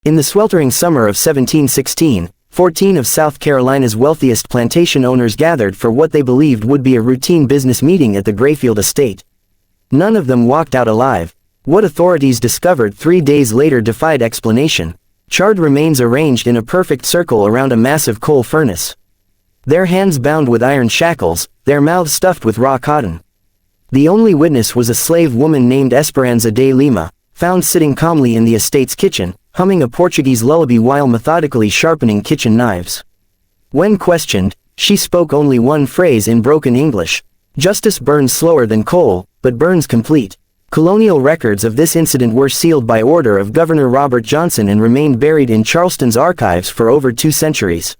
In the sweltering summer of 1716, 14 of South Carolina's wealthiest plantation owners gathered for what they believed would be a routine business meeting at the Grayfield estate. None of them walked out alive. What authorities discovered 3 days later defied explanation. Charred remains arranged in a perfect circle around a massive coal furnace. Their hands bound with iron shackles, their mouths stuffed with raw cotton. The only witness was a slave woman named Esperanza de Lima, found sitting calmly in the estate's kitchen, humming a Portuguese lullaby while methodically sharpening kitchen knives. When questioned, she spoke only one phrase in broken English. "Justice burns slower than coal, but burns complete." Colonial records of this incident were sealed by order of Governor Robert Johnson and remained buried in Charleston's archives for over 2 centuries.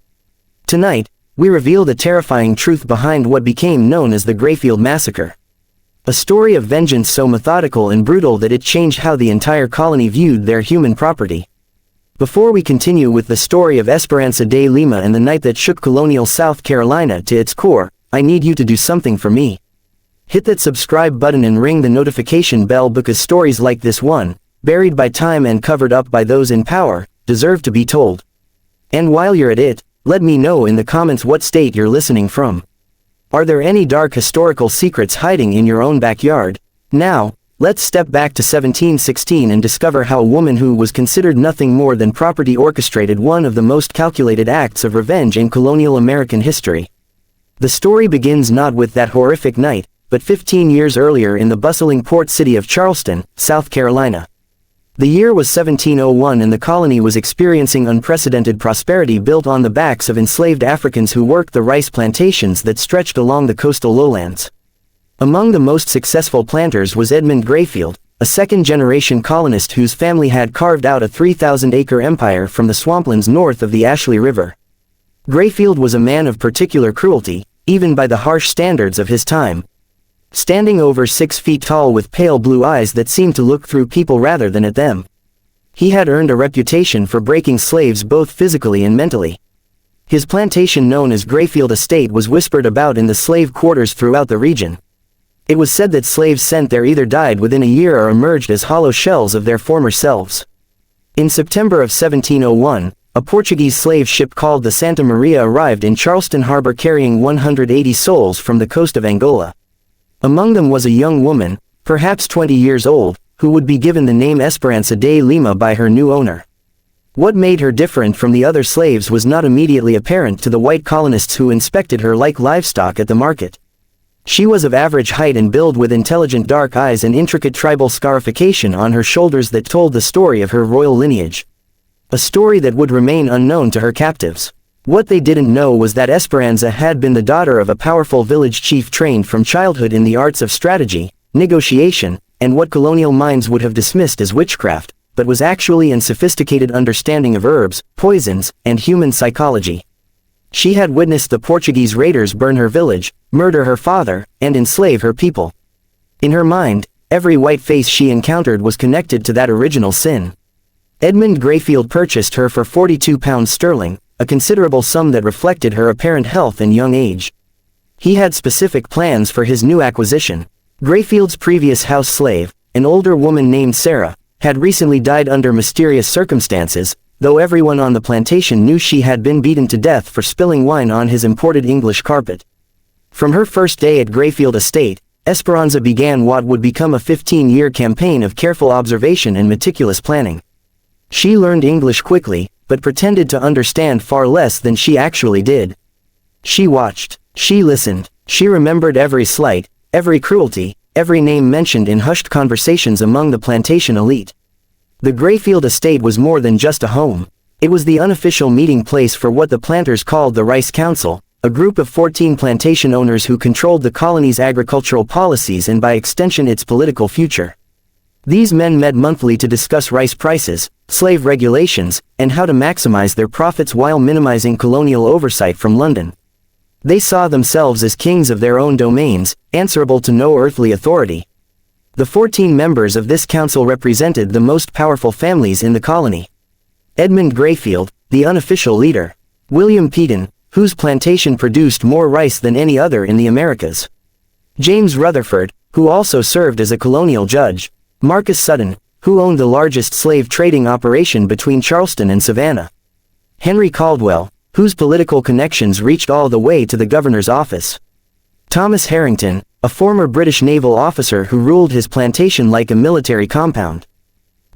Tonight, we reveal the terrifying truth behind what became known as the Grayfield Massacre. A story of vengeance so methodical and brutal that it changed how the entire colony viewed their human property. Before we continue with the story of Esperanza de Lima and the night that shook colonial South Carolina to its core, I need you to do something for me. Hit that subscribe button and ring the notification bell, because stories like this one, buried by time and covered up by those in power, deserve to be told. And while you're at it, let me know in the comments what state you're listening from. Are there any dark historical secrets hiding in your own backyard? Now, let's step back to 1716 and discover how a woman who was considered nothing more than property orchestrated one of the most calculated acts of revenge in colonial American history. The story begins not with that horrific night, but 15 years earlier in the bustling port city of Charleston, South Carolina. The year was 1701 and the colony was experiencing unprecedented prosperity built on the backs of enslaved Africans who worked the rice plantations that stretched along the coastal lowlands. Among the most successful planters was Edmund Grayfield, a second-generation colonist whose family had carved out a 3,000-acre empire from the swamplands north of the Ashley River. Grayfield was a man of particular cruelty, even by the harsh standards of his time. Standing over 6 feet tall with pale blue eyes that seemed to look through people rather than at them. He had earned a reputation for breaking slaves both physically and mentally. His plantation, known as Grayfield Estate, was whispered about in the slave quarters throughout the region. It was said that slaves sent there either died within a year or emerged as hollow shells of their former selves. In September of 1701, a Portuguese slave ship called the Santa Maria arrived in Charleston Harbor carrying 180 souls from the coast of Angola. Among them was a young woman, perhaps 20 years old, who would be given the name Esperanza de Lima by her new owner. What made her different from the other slaves was not immediately apparent to the white colonists who inspected her like livestock at the market. She was of average height and build, with intelligent dark eyes and intricate tribal scarification on her shoulders that told the story of her royal lineage. A story that would remain unknown to her captives. What they didn't know was that Esperanza had been the daughter of a powerful village chief trained from childhood in the arts of strategy, negotiation, and what colonial minds would have dismissed as witchcraft, but was actually an sophisticated understanding of herbs, poisons, and human psychology. She had witnessed the Portuguese raiders burn her village, murder her father, and enslave her people. In her mind, every white face she encountered was connected to that original sin. Edmund Grayfield purchased her for £42, a considerable sum that reflected her apparent health and young age. He had specific plans for his new acquisition. Grayfield's previous house slave, an older woman named Sarah, had recently died under mysterious circumstances, though everyone on the plantation knew she had been beaten to death for spilling wine on his imported English carpet. From her first day at Grayfield Estate, Esperanza began what would become a 15-year campaign of careful observation and meticulous planning. She learned English quickly, but pretended to understand far less than she actually did. She watched, she listened, she remembered every slight, every cruelty, every name mentioned in hushed conversations among the plantation elite. The Grayfield Estate was more than just a home. It was the unofficial meeting place for what the planters called the Rice Council, a group of 14 plantation owners who controlled the colony's agricultural policies and by extension its political future. These men met monthly to discuss rice prices, slave regulations, and how to maximize their profits while minimizing colonial oversight from London. They saw themselves as kings of their own domains, answerable to no earthly authority. The 14 members of this council represented the most powerful families in the colony. Edmund Grayfield, the unofficial leader. William Peden, whose plantation produced more rice than any other in the Americas. James Rutherford, who also served as a colonial judge. Marcus Sutton, who owned the largest slave trading operation between Charleston and Savannah. Henry Caldwell, whose political connections reached all the way to the governor's office. Thomas Harrington, a former British naval officer who ruled his plantation like a military compound.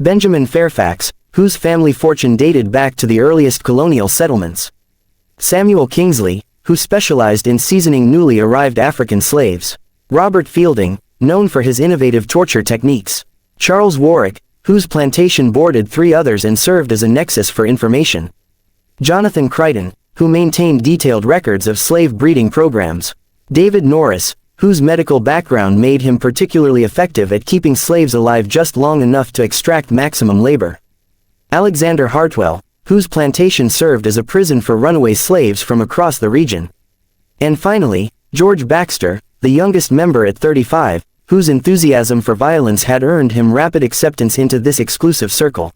Benjamin Fairfax, whose family fortune dated back to the earliest colonial settlements. Samuel Kingsley, who specialized in seasoning newly arrived African slaves. Robert Fielding, known for his innovative torture techniques. Charles Warwick, whose plantation boarded 3 others and served as a nexus for information. Jonathan Crichton, who maintained detailed records of slave breeding programs. David Norris, whose medical background made him particularly effective at keeping slaves alive just long enough to extract maximum labor. Alexander Hartwell, whose plantation served as a prison for runaway slaves from across the region. And finally, George Baxter, the youngest member at 35, whose enthusiasm for violence had earned him rapid acceptance into this exclusive circle.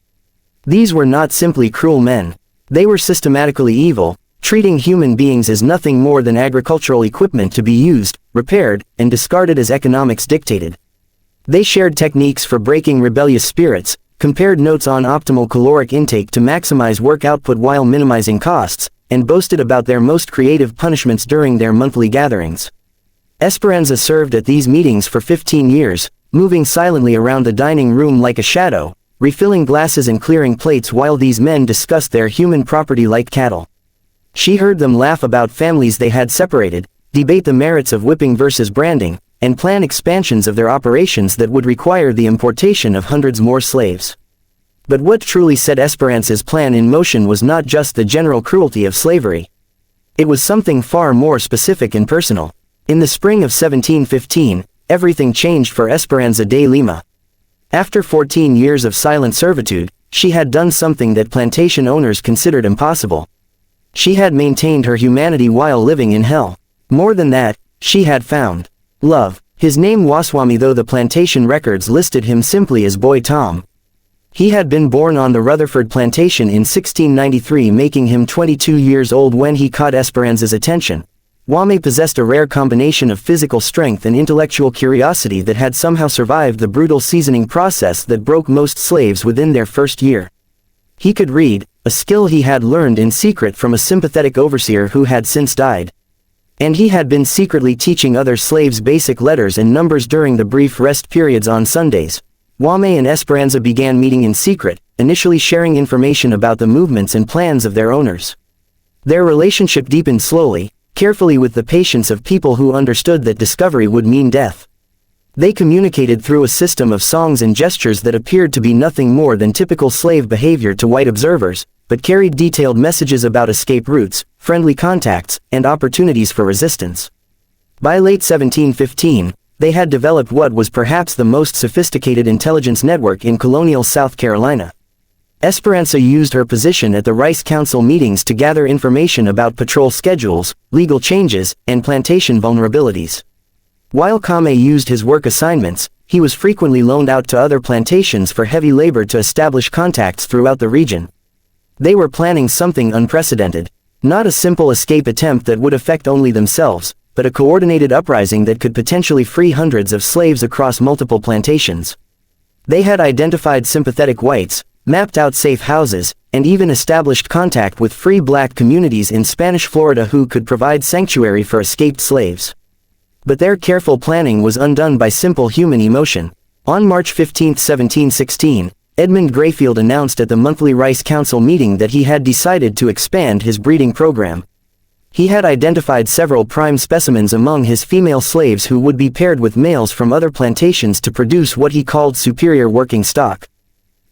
These were not simply cruel men. They were systematically evil, treating human beings as nothing more than agricultural equipment to be used, repaired, and discarded as economics dictated. They shared techniques for breaking rebellious spirits, compared notes on optimal caloric intake to maximize work output while minimizing costs, and boasted about their most creative punishments during their monthly gatherings. Esperanza served at these meetings for 15 years, moving silently around the dining room like a shadow, refilling glasses and clearing plates while these men discussed their human property like cattle. She heard them laugh about families they had separated, debate the merits of whipping versus branding, and plan expansions of their operations that would require the importation of hundreds more slaves. But what truly set Esperanza's plan in motion was not just the general cruelty of slavery. It was something far more specific and personal. In the spring of 1715, everything changed for Esperanza de Lima. After 14 years of silent servitude, she had done something that plantation owners considered impossible. She had maintained her humanity while living in hell. More than that, she had found love. His name Waswami, though the plantation records listed him simply as Boy Tom. He had been born on the Rutherford plantation in 1693, making him 22 years old when he caught Esperanza's attention. Wame possessed a rare combination of physical strength and intellectual curiosity that had somehow survived the brutal seasoning process that broke most slaves within their first year. He could read, a skill he had learned in secret from a sympathetic overseer who had since died. And he had been secretly teaching other slaves basic letters and numbers during the brief rest periods on Sundays. Wame and Esperanza began meeting in secret, initially sharing information about the movements and plans of their owners. Their relationship deepened slowly, carefully, with the patience of people who understood that discovery would mean death. They communicated through a system of songs and gestures that appeared to be nothing more than typical slave behavior to white observers, but carried detailed messages about escape routes, friendly contacts, and opportunities for resistance. By late 1715, they had developed what was perhaps the most sophisticated intelligence network in colonial South Carolina. Esperanza used her position at the Rice Council meetings to gather information about patrol schedules, legal changes, and plantation vulnerabilities. While Kame used his work assignments, he was frequently loaned out to other plantations for heavy labor to establish contacts throughout the region. They were planning something unprecedented. Not a simple escape attempt that would affect only themselves, but a coordinated uprising that could potentially free hundreds of slaves across multiple plantations. They had identified sympathetic whites, mapped out safe houses, and even established contact with free black communities in Spanish Florida who could provide sanctuary for escaped slaves. But their careful planning was undone by simple human emotion. On March 15, 1716, Edmund Grayfield announced at the monthly Rice Council meeting that he had decided to expand his breeding program. He had identified several prime specimens among his female slaves who would be paired with males from other plantations to produce what he called superior working stock.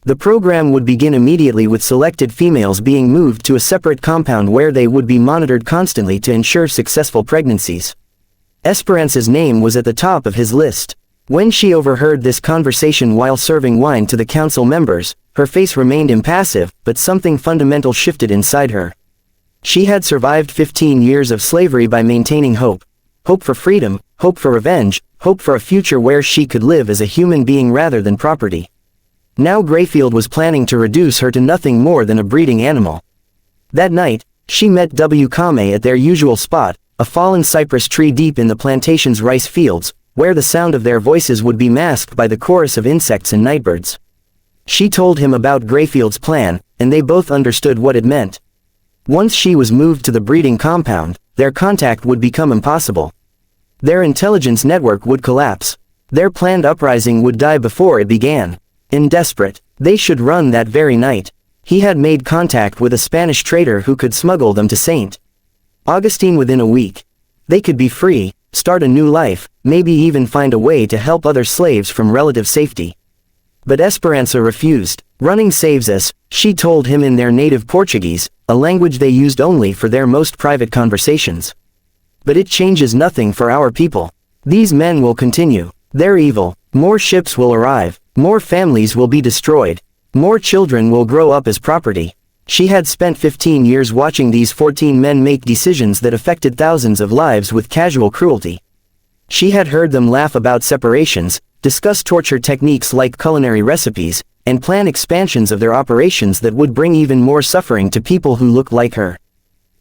The program would begin immediately with selected females being moved to a separate compound where they would be monitored constantly to ensure successful pregnancies. Esperanza's name was at the top of his list. When she overheard this conversation while serving wine to the council members, her face remained impassive, but something fundamental shifted inside her. She had survived 15 years of slavery by maintaining hope. Hope for freedom, hope for revenge, hope for a future where she could live as a human being rather than property. Now Grayfield was planning to reduce her to nothing more than a breeding animal. That night, she met W. Kame at their usual spot, a fallen cypress tree deep in the plantation's rice fields, where the sound of their voices would be masked by the chorus of insects and nightbirds. She told him about Grayfield's plan, and they both understood what it meant. Once she was moved to the breeding compound, their contact would become impossible. Their intelligence network would collapse. Their planned uprising would die before it began. In desperate, they should run that very night. He had made contact with a Spanish trader who could smuggle them to St. Augustine within a week. They could be free, start a new life, maybe even find a way to help other slaves from relative safety. But Esperanza refused. Running saves us, she told him in their native Portuguese, a language they used only for their most private conversations. But it changes nothing for our people. These men will continue. They're evil. More ships will arrive. More families will be destroyed. More children will grow up as property. She had spent 15 years watching these 14 men make decisions that affected thousands of lives with casual cruelty. She had heard them laugh about separations, discuss torture techniques like culinary recipes, and plan expansions of their operations that would bring even more suffering to people who look like her.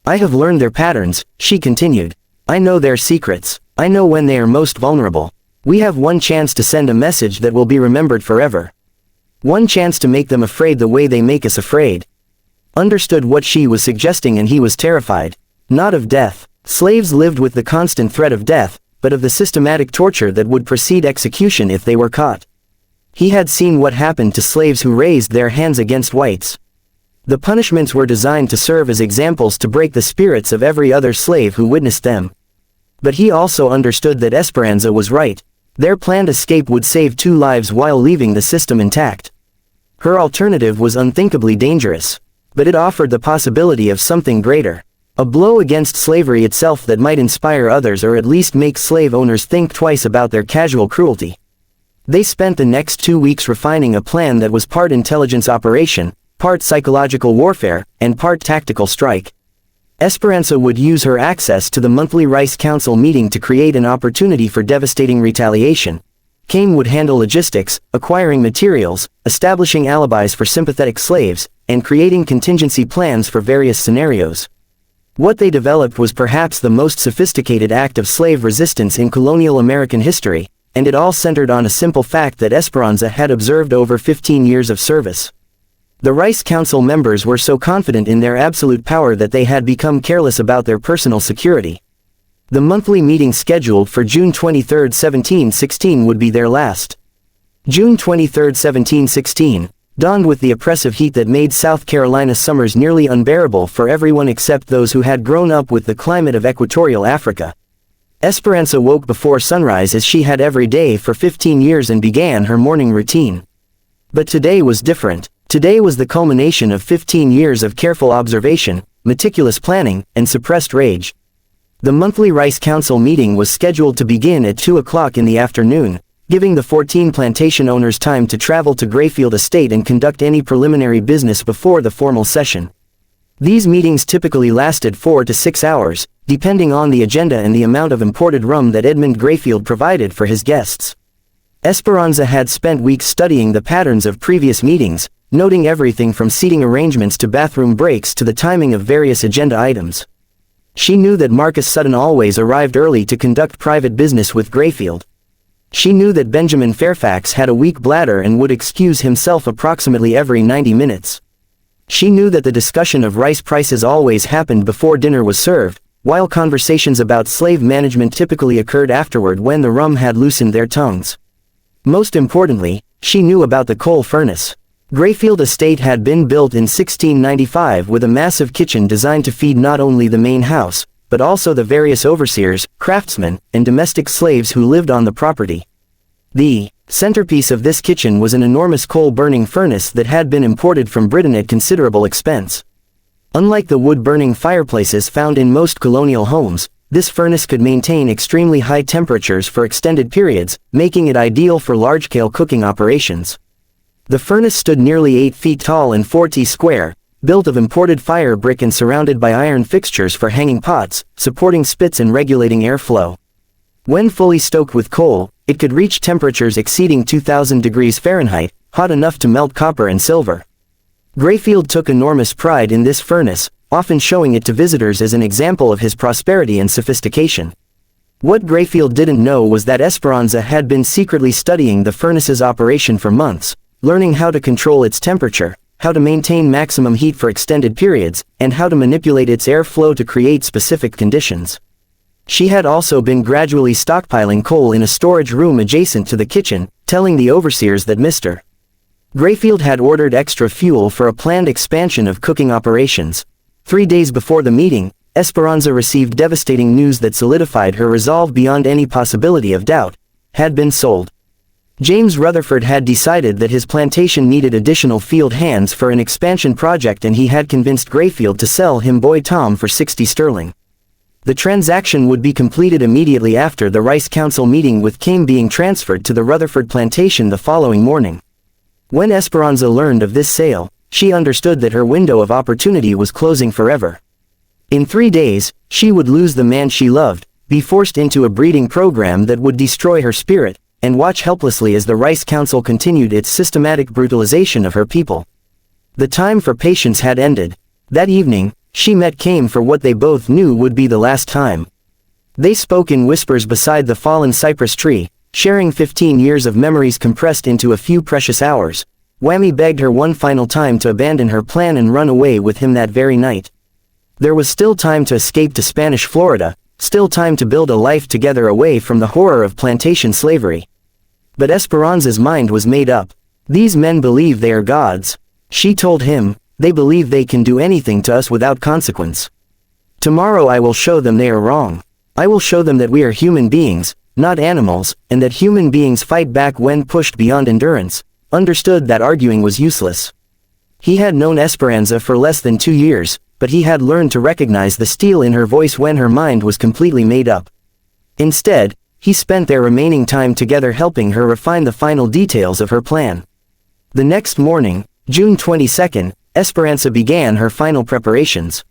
I have learned their patterns, she continued. I know their secrets. I know when they are most vulnerable. We have one chance to send a message that will be remembered forever. One chance to make them afraid the way they make us afraid. Understood what she was suggesting, and he was terrified. Not of death. Slaves lived with the constant threat of death, but of the systematic torture that would precede execution if they were caught. He had seen what happened to slaves who raised their hands against whites. The punishments were designed to serve as examples to break the spirits of every other slave who witnessed them. But he also understood that Esperanza was right. Their planned escape would save 2 lives while leaving the system intact. Her alternative was unthinkably dangerous. But it offered the possibility of something greater. A blow against slavery itself that might inspire others, or at least make slave owners think twice about their casual cruelty. They spent the next 2 weeks refining a plan that was part intelligence operation, part psychological warfare, and part tactical strike. Esperanza would use her access to the monthly Rice Council meeting to create an opportunity for devastating retaliation. Kane would handle logistics, acquiring materials, establishing alibis for sympathetic slaves, and creating contingency plans for various scenarios. What they developed was perhaps the most sophisticated act of slave resistance in colonial American history, and it all centered on a simple fact that Esperanza had observed over 15 years of service. The Rice Council members were so confident in their absolute power that they had become careless about their personal security. The monthly meeting scheduled for June 23, 1716 would be their last. June 23, 1716, dawned with the oppressive heat that made South Carolina summers nearly unbearable for everyone except those who had grown up with the climate of equatorial Africa. Esperanza woke before sunrise as she had every day for 15 years and began her morning routine. But today was different. Today was the culmination of 15 years of careful observation, meticulous planning, and suppressed rage. The monthly Rice Council meeting was scheduled to begin at 2 o'clock in the afternoon, giving the 14 plantation owners time to travel to Grayfield Estate and conduct any preliminary business before the formal session. These meetings typically lasted 4 to 6 hours, depending on the agenda and the amount of imported rum that Edmund Grayfield provided for his guests. Esperanza had spent weeks studying the patterns of previous meetings, noting everything from seating arrangements to bathroom breaks to the timing of various agenda items. She knew that Marcus Sutton always arrived early to conduct private business with Grayfield. She knew that Benjamin Fairfax had a weak bladder and would excuse himself approximately every 90 minutes. She knew that the discussion of rice prices always happened before dinner was served, while conversations about slave management typically occurred afterward when the rum had loosened their tongues. Most importantly, she knew about the coal furnace. Grayfield Estate had been built in 1695 with a massive kitchen designed to feed not only the main house, but also the various overseers, craftsmen, and domestic slaves who lived on the property. The centerpiece of this kitchen was an enormous coal-burning furnace that had been imported from Britain at considerable expense. Unlike the wood-burning fireplaces found in most colonial homes, this furnace could maintain extremely high temperatures for extended periods, making it ideal for large-scale cooking operations. The furnace stood nearly 8 feet tall and 40 square, built of imported fire brick and surrounded by iron fixtures for hanging pots, supporting spits and regulating airflow. When fully stoked with coal, it could reach temperatures exceeding 2000 degrees Fahrenheit, hot enough to melt copper and silver. Grayfield took enormous pride in this furnace, often showing it to visitors as an example of his prosperity and sophistication. What Grayfield didn't know was that Esperanza had been secretly studying the furnace's operation for months, learning how to control its temperature, how to maintain maximum heat for extended periods, and how to manipulate its airflow to create specific conditions. She had also been gradually stockpiling coal in a storage room adjacent to the kitchen, telling the overseers that Mr. Grayfield had ordered extra fuel for a planned expansion of cooking operations. 3 days before the meeting, Esperanza received devastating news that solidified her resolve beyond any possibility of doubt. Had been sold. James Rutherford had decided that his plantation needed additional field hands for an expansion project, and he had convinced Grayfield to sell him Boy Tom for 60 sterling. The transaction would be completed immediately after the Rice Council meeting, with Kim being transferred to the Rutherford plantation the following morning. When Esperanza learned of this sale, she understood that her window of opportunity was closing forever. In 3 days, she would lose the man she loved, be forced into a breeding program that would destroy her spirit, and watch helplessly as the Rice Council continued its systematic brutalization of her people. The time for patience had ended. That evening, she met Kame for what they both knew would be the last time. They spoke in whispers beside the fallen cypress tree, sharing 15 years of memories compressed into a few precious hours. Whammy begged her one final time to abandon her plan and run away with him that very night. There was still time to escape to Spanish Florida, still time to build a life together away from the horror of plantation slavery. But Esperanza's mind was made up. These men believe they are gods. She told him, they believe they can do anything to us without consequence. Tomorrow I will show them they are wrong. I will show them that we are human beings, not animals, and that human beings fight back when pushed beyond endurance. Understood that arguing was useless. He had known Esperanza for less than 2 years, but he had learned to recognize the steel in her voice when her mind was completely made up. Instead, he spent their remaining time together helping her refine the final details of her plan. The next morning, June 22nd, Esperanza began her final preparations.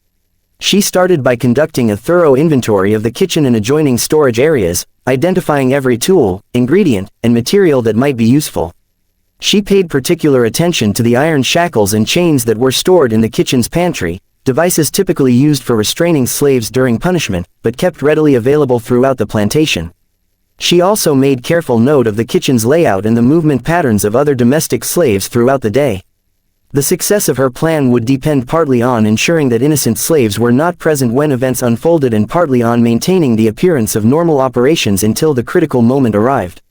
She started by conducting a thorough inventory of the kitchen and adjoining storage areas, identifying every tool, ingredient, and material that might be useful. She paid particular attention to the iron shackles and chains that were stored in the kitchen's pantry, devices typically used for restraining slaves during punishment, but kept readily available throughout the plantation. She also made careful note of the kitchen's layout and the movement patterns of other domestic slaves throughout the day. The success of her plan would depend partly on ensuring that innocent slaves were not present when events unfolded, and partly on maintaining the appearance of normal operations until the critical moment arrived.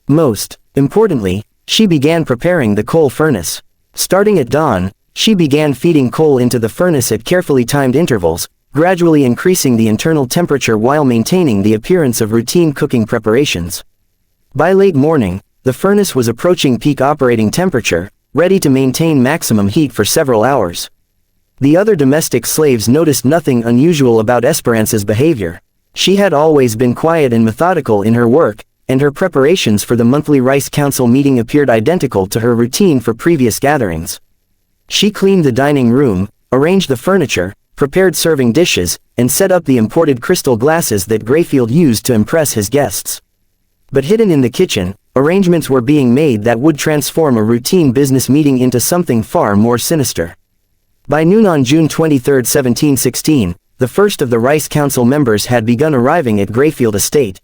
Most importantly, she began preparing the coal furnace. Starting at dawn, she began feeding coal into the furnace at carefully timed intervals, gradually increasing the internal temperature while maintaining the appearance of routine cooking preparations. By late morning, the furnace was approaching peak operating temperature, ready to maintain maximum heat for several hours. The other domestic slaves noticed nothing unusual about Esperanza's behavior. She had always been quiet and methodical in her work, and her preparations for the monthly Rice Council meeting appeared identical to her routine for previous gatherings. She cleaned the dining room, arranged the furniture, prepared serving dishes, and set up the imported crystal glasses that Grayfield used to impress his guests. But hidden in the kitchen, arrangements were being made that would transform a routine business meeting into something far more sinister. By noon on June 23, 1716, the first of the Rice Council members had begun arriving at Grayfield Estate.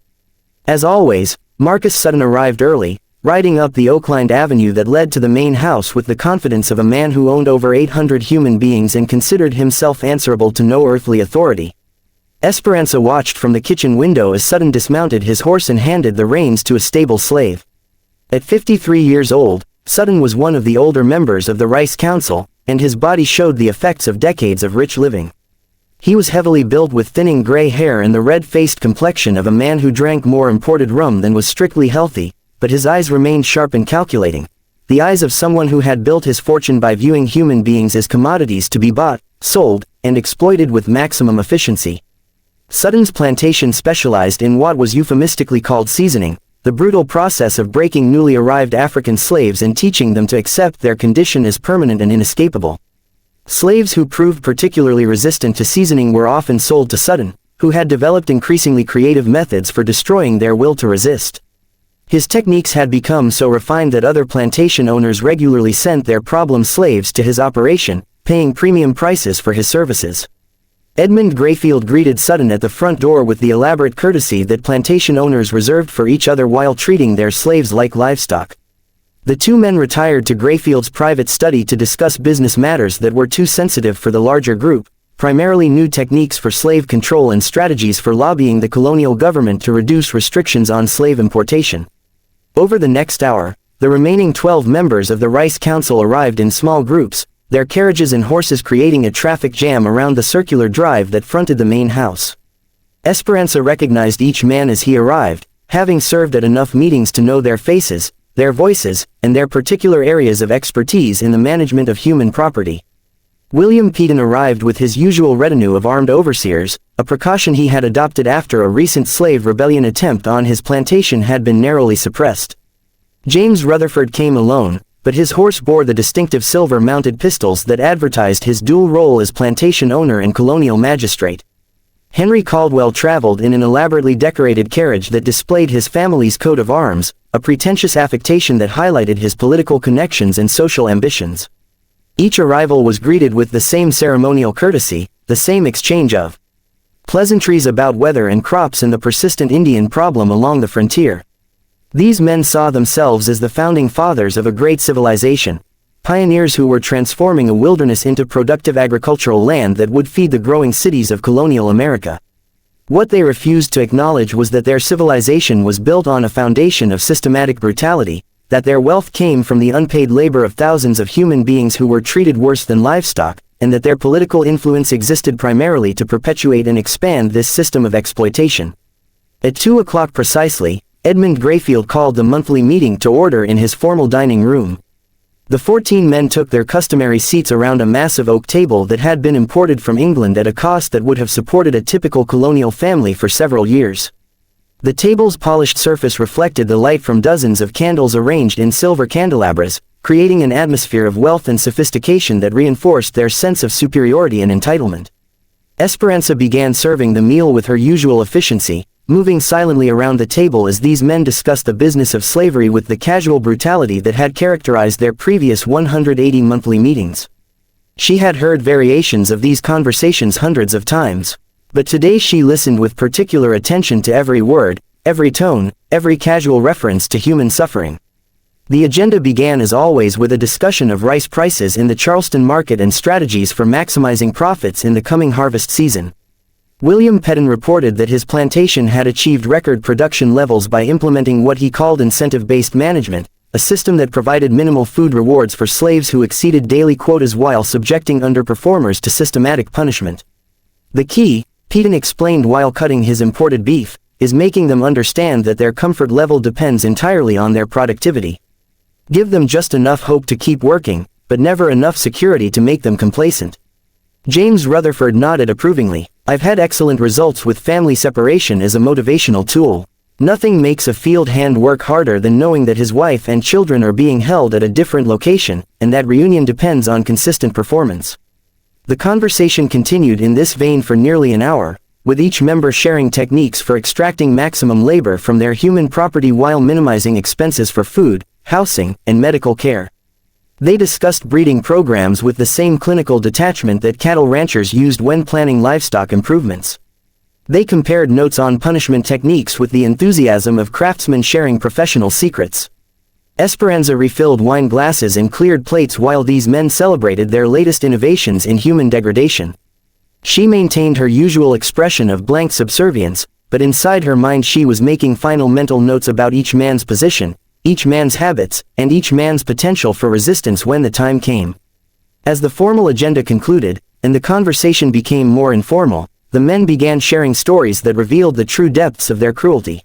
As always, Marcus Sutton arrived early, riding up the oak-lined avenue that led to the main house with the confidence of a man who owned over 800 human beings and considered himself answerable to no earthly authority. Esperanza watched from the kitchen window as Sutton dismounted his horse and handed the reins to a stable slave. At 53 years old, Sutton was one of the older members of the Rice Council, and his body showed the effects of decades of rich living. He was heavily built with thinning gray hair and the red-faced complexion of a man who drank more imported rum than was strictly healthy, but his eyes remained sharp and calculating, the eyes of someone who had built his fortune by viewing human beings as commodities to be bought, sold, and exploited with maximum efficiency. Sutton's plantation specialized in what was euphemistically called seasoning, the brutal process of breaking newly arrived African slaves and teaching them to accept their condition as permanent and inescapable. Slaves who proved particularly resistant to seasoning were often sold to Sutton, who had developed increasingly creative methods for destroying their will to resist. His techniques had become so refined that other plantation owners regularly sent their problem slaves to his operation, paying premium prices for his services. Edmund Grayfield greeted Sutton at the front door with the elaborate courtesy that plantation owners reserved for each other while treating their slaves like livestock. The two men retired to Grayfield's private study to discuss business matters that were too sensitive for the larger group, primarily new techniques for slave control and strategies for lobbying the colonial government to reduce restrictions on slave importation. Over the next hour, the remaining 12 members of the Rice Council arrived in small groups, their carriages and horses creating a traffic jam around the circular drive that fronted the main house. Esperanza recognized each man as he arrived, having served at enough meetings to know their faces, their voices, and their particular areas of expertise in the management of human property. William Peden arrived with his usual retinue of armed overseers, a precaution he had adopted after a recent slave rebellion attempt on his plantation had been narrowly suppressed. James Rutherford came alone, but his horse bore the distinctive silver-mounted pistols that advertised his dual role as plantation owner and colonial magistrate. Henry Caldwell traveled in an elaborately decorated carriage that displayed his family's coat of arms, a pretentious affectation that highlighted his political connections and social ambitions. Each arrival was greeted with the same ceremonial courtesy, the same exchange of pleasantries about weather and crops and the persistent Indian problem along the frontier. These men saw themselves as the founding fathers of a great civilization, pioneers who were transforming a wilderness into productive agricultural land that would feed the growing cities of colonial America. What they refused to acknowledge was that their civilization was built on a foundation of systematic brutality, that their wealth came from the unpaid labor of thousands of human beings who were treated worse than livestock, and that their political influence existed primarily to perpetuate and expand this system of exploitation. At 2 o'clock precisely, Edmund Grayfield called the monthly meeting to order in his formal dining room. The 14 men took their customary seats around a massive oak table that had been imported from England at a cost that would have supported a typical colonial family for several years. The table's polished surface reflected the light from dozens of candles arranged in silver candelabras, creating an atmosphere of wealth and sophistication that reinforced their sense of superiority and entitlement. Esperanza began serving the meal with her usual efficiency, moving silently around the table as these men discussed the business of slavery with the casual brutality that had characterized their previous 180 monthly meetings. She had heard variations of these conversations hundreds of times, but today she listened with particular attention to every word, every tone, every casual reference to human suffering. The agenda began as always with a discussion of rice prices in the Charleston market and strategies for maximizing profits in the coming harvest season. William Peden reported that his plantation had achieved record production levels by implementing what he called incentive-based management, a system that provided minimal food rewards for slaves who exceeded daily quotas while subjecting underperformers to systematic punishment. The key, Peden explained while cutting his imported beef, is making them understand that their comfort level depends entirely on their productivity. Give them just enough hope to keep working, but never enough security to make them complacent. James Rutherford nodded approvingly. I've had excellent results with family separation as a motivational tool. Nothing makes a field hand work harder than knowing that his wife and children are being held at a different location, and that reunion depends on consistent performance. The conversation continued in this vein for nearly an hour, with each member sharing techniques for extracting maximum labor from their human property while minimizing expenses for food, housing, and medical care. They discussed breeding programs with the same clinical detachment that cattle ranchers used when planning livestock improvements. They compared notes on punishment techniques with the enthusiasm of craftsmen sharing professional secrets. Esperanza refilled wine glasses and cleared plates while these men celebrated their latest innovations in human degradation. She maintained her usual expression of blank subservience, but inside her mind she was making final mental notes about each man's position, each man's habits, and each man's potential for resistance when the time came. As the formal agenda concluded, and the conversation became more informal, the men began sharing stories that revealed the true depths of their cruelty.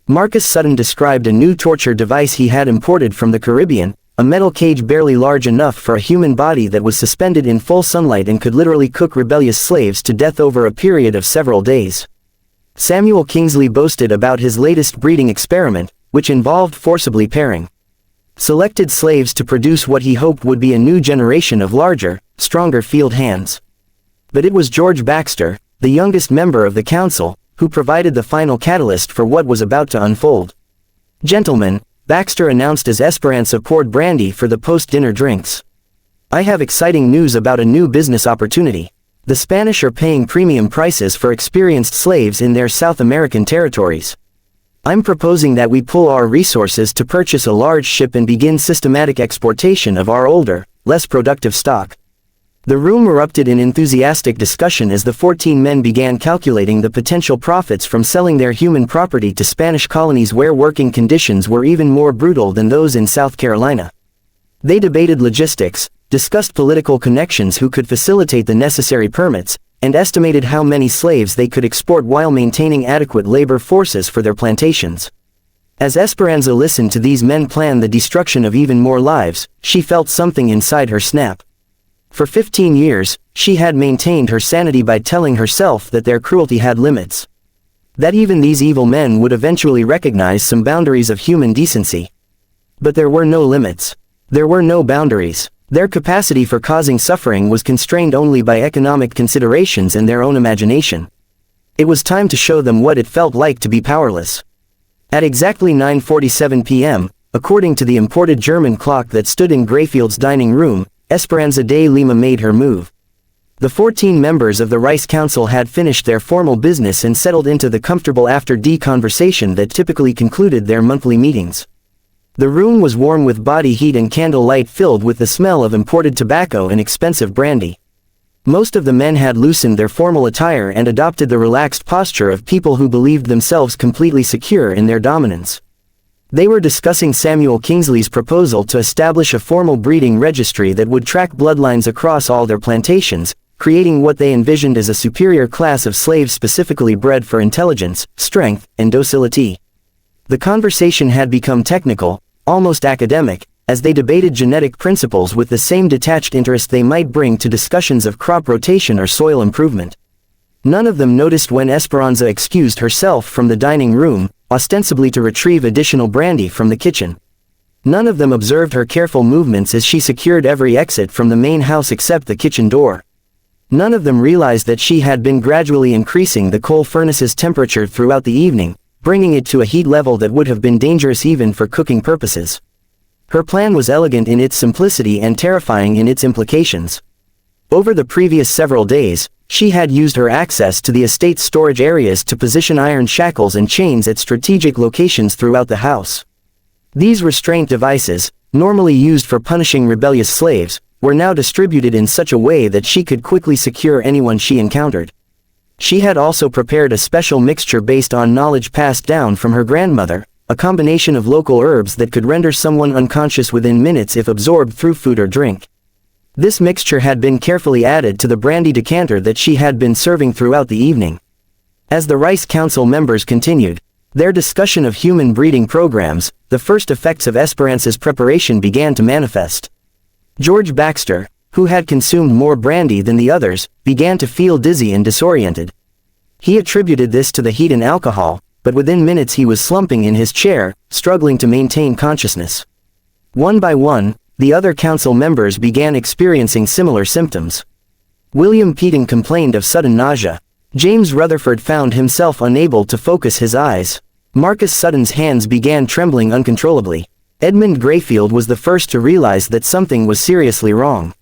Marcus Sutton described a new torture device he had imported from the Caribbean, a metal cage barely large enough for a human body that was suspended in full sunlight and could literally cook rebellious slaves to death over a period of several days. Samuel Kingsley boasted about his latest breeding experiment, which involved forcibly pairing selected slaves to produce what he hoped would be a new generation of larger, stronger field hands. But it was George Baxter, the youngest member of the council, who provided the final catalyst for what was about to unfold. "Gentlemen," Baxter announced as Esperanza poured brandy for the post-dinner drinks, "I have exciting news about a new business opportunity. The Spanish are paying premium prices for experienced slaves in their South American territories. I'm proposing that we pool our resources to purchase a large ship and begin systematic exportation of our older, less productive stock. The room erupted in enthusiastic discussion as the 14 men began calculating the potential profits from selling their human property to Spanish colonies where working conditions were even more brutal than those in South Carolina. They debated logistics, discussed political connections who could facilitate the necessary permits, and estimated how many slaves they could export while maintaining adequate labor forces for their plantations. As Esperanza listened to these men plan the destruction of even more lives, she felt something inside her snap. For 15 years, she had maintained her sanity by telling herself that their cruelty had limits. That even these evil men would eventually recognize some boundaries of human decency. But there were no limits. There were no boundaries. Their capacity for causing suffering was constrained only by economic considerations and their own imagination. It was time to show them what it felt like to be powerless. At exactly 9:47 p.m., according to the imported German clock that stood in Grayfield's dining room, Esperanza de Lima made her move. The 14 members of the Rice Council had finished their formal business and settled into the comfortable after-tea conversation that typically concluded their monthly meetings. The room was warm with body heat and candle light filled with the smell of imported tobacco and expensive brandy. Most of the men had loosened their formal attire and adopted the relaxed posture of people who believed themselves completely secure in their dominance. They were discussing Samuel Kingsley's proposal to establish a formal breeding registry that would track bloodlines across all their plantations, creating what they envisioned as a superior class of slaves specifically bred for intelligence, strength, and docility. The conversation had become technical, almost academic, as they debated genetic principles with the same detached interest they might bring to discussions of crop rotation or soil improvement. None of them noticed when Esperanza excused herself from the dining room, ostensibly to retrieve additional brandy from the kitchen. None of them observed her careful movements as she secured every exit from the main house except the kitchen door. None of them realized that she had been gradually increasing the coal furnace's temperature throughout the evening, bringing it to a heat level that would have been dangerous even for cooking purposes. Her plan was elegant in its simplicity and terrifying in its implications. Over the previous several days, she had used her access to the estate's storage areas to position iron shackles and chains at strategic locations throughout the house. These restraint devices, normally used for punishing rebellious slaves, were now distributed in such a way that she could quickly secure anyone she encountered. She had also prepared a special mixture based on knowledge passed down from her grandmother, a combination of local herbs that could render someone unconscious within minutes if absorbed through food or drink. This mixture had been carefully added to the brandy decanter that she had been serving throughout the evening. As the Rice Council members continued their discussion of human breeding programs, the first effects of Esperanza's preparation began to manifest. George Baxter, who had consumed more brandy than the others, began to feel dizzy and disoriented. He attributed this to the heat and alcohol, but within minutes he was slumping in his chair, struggling to maintain consciousness. One by one, the other council members began experiencing similar symptoms. William Peating complained of sudden nausea. James Rutherford found himself unable to focus his eyes. Marcus Sutton's hands began trembling uncontrollably. Edmund Grayfield was the first to realize that something was seriously wrong.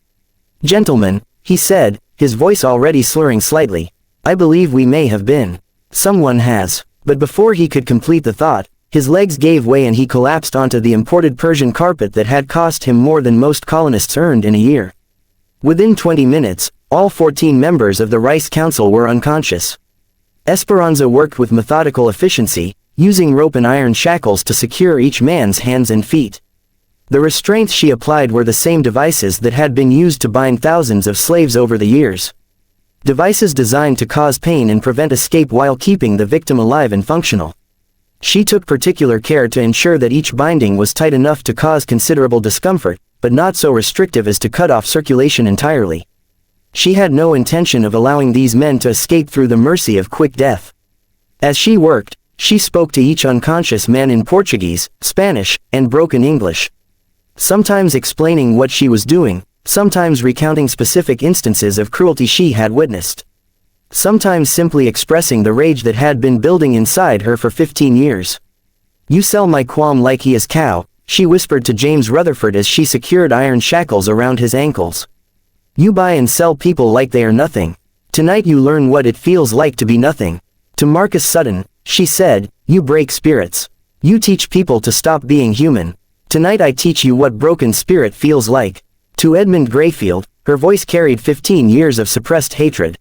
"Gentlemen," he said, his voice already slurring slightly, "I believe we may have been. Someone has." But before he could complete the thought, his legs gave way and he collapsed onto the imported Persian carpet that had cost him more than most colonists earned in a year. Within 20 minutes, all 14 members of the Rice Council were unconscious. Esperanza worked with methodical efficiency, using rope and iron shackles to secure each man's hands and feet. The restraints she applied were the same devices that had been used to bind thousands of slaves over the years. Devices designed to cause pain and prevent escape while keeping the victim alive and functional. She took particular care to ensure that each binding was tight enough to cause considerable discomfort, but not so restrictive as to cut off circulation entirely. She had no intention of allowing these men to escape through the mercy of quick death. As she worked, she spoke to each unconscious man in Portuguese, Spanish, and broken English. Sometimes explaining what she was doing, sometimes recounting specific instances of cruelty she had witnessed. Sometimes simply expressing the rage that had been building inside her for 15 years. "You sell my qualm like he is cow," she whispered to James Rutherford as she secured iron shackles around his ankles. "You buy and sell people like they are nothing. Tonight you learn what it feels like to be nothing." To Marcus Sutton, she said, You break spirits. You teach people to stop being human. Tonight I teach you what broken spirit feels like. To Edmund Grayfield, her voice carried 15 years of suppressed hatred.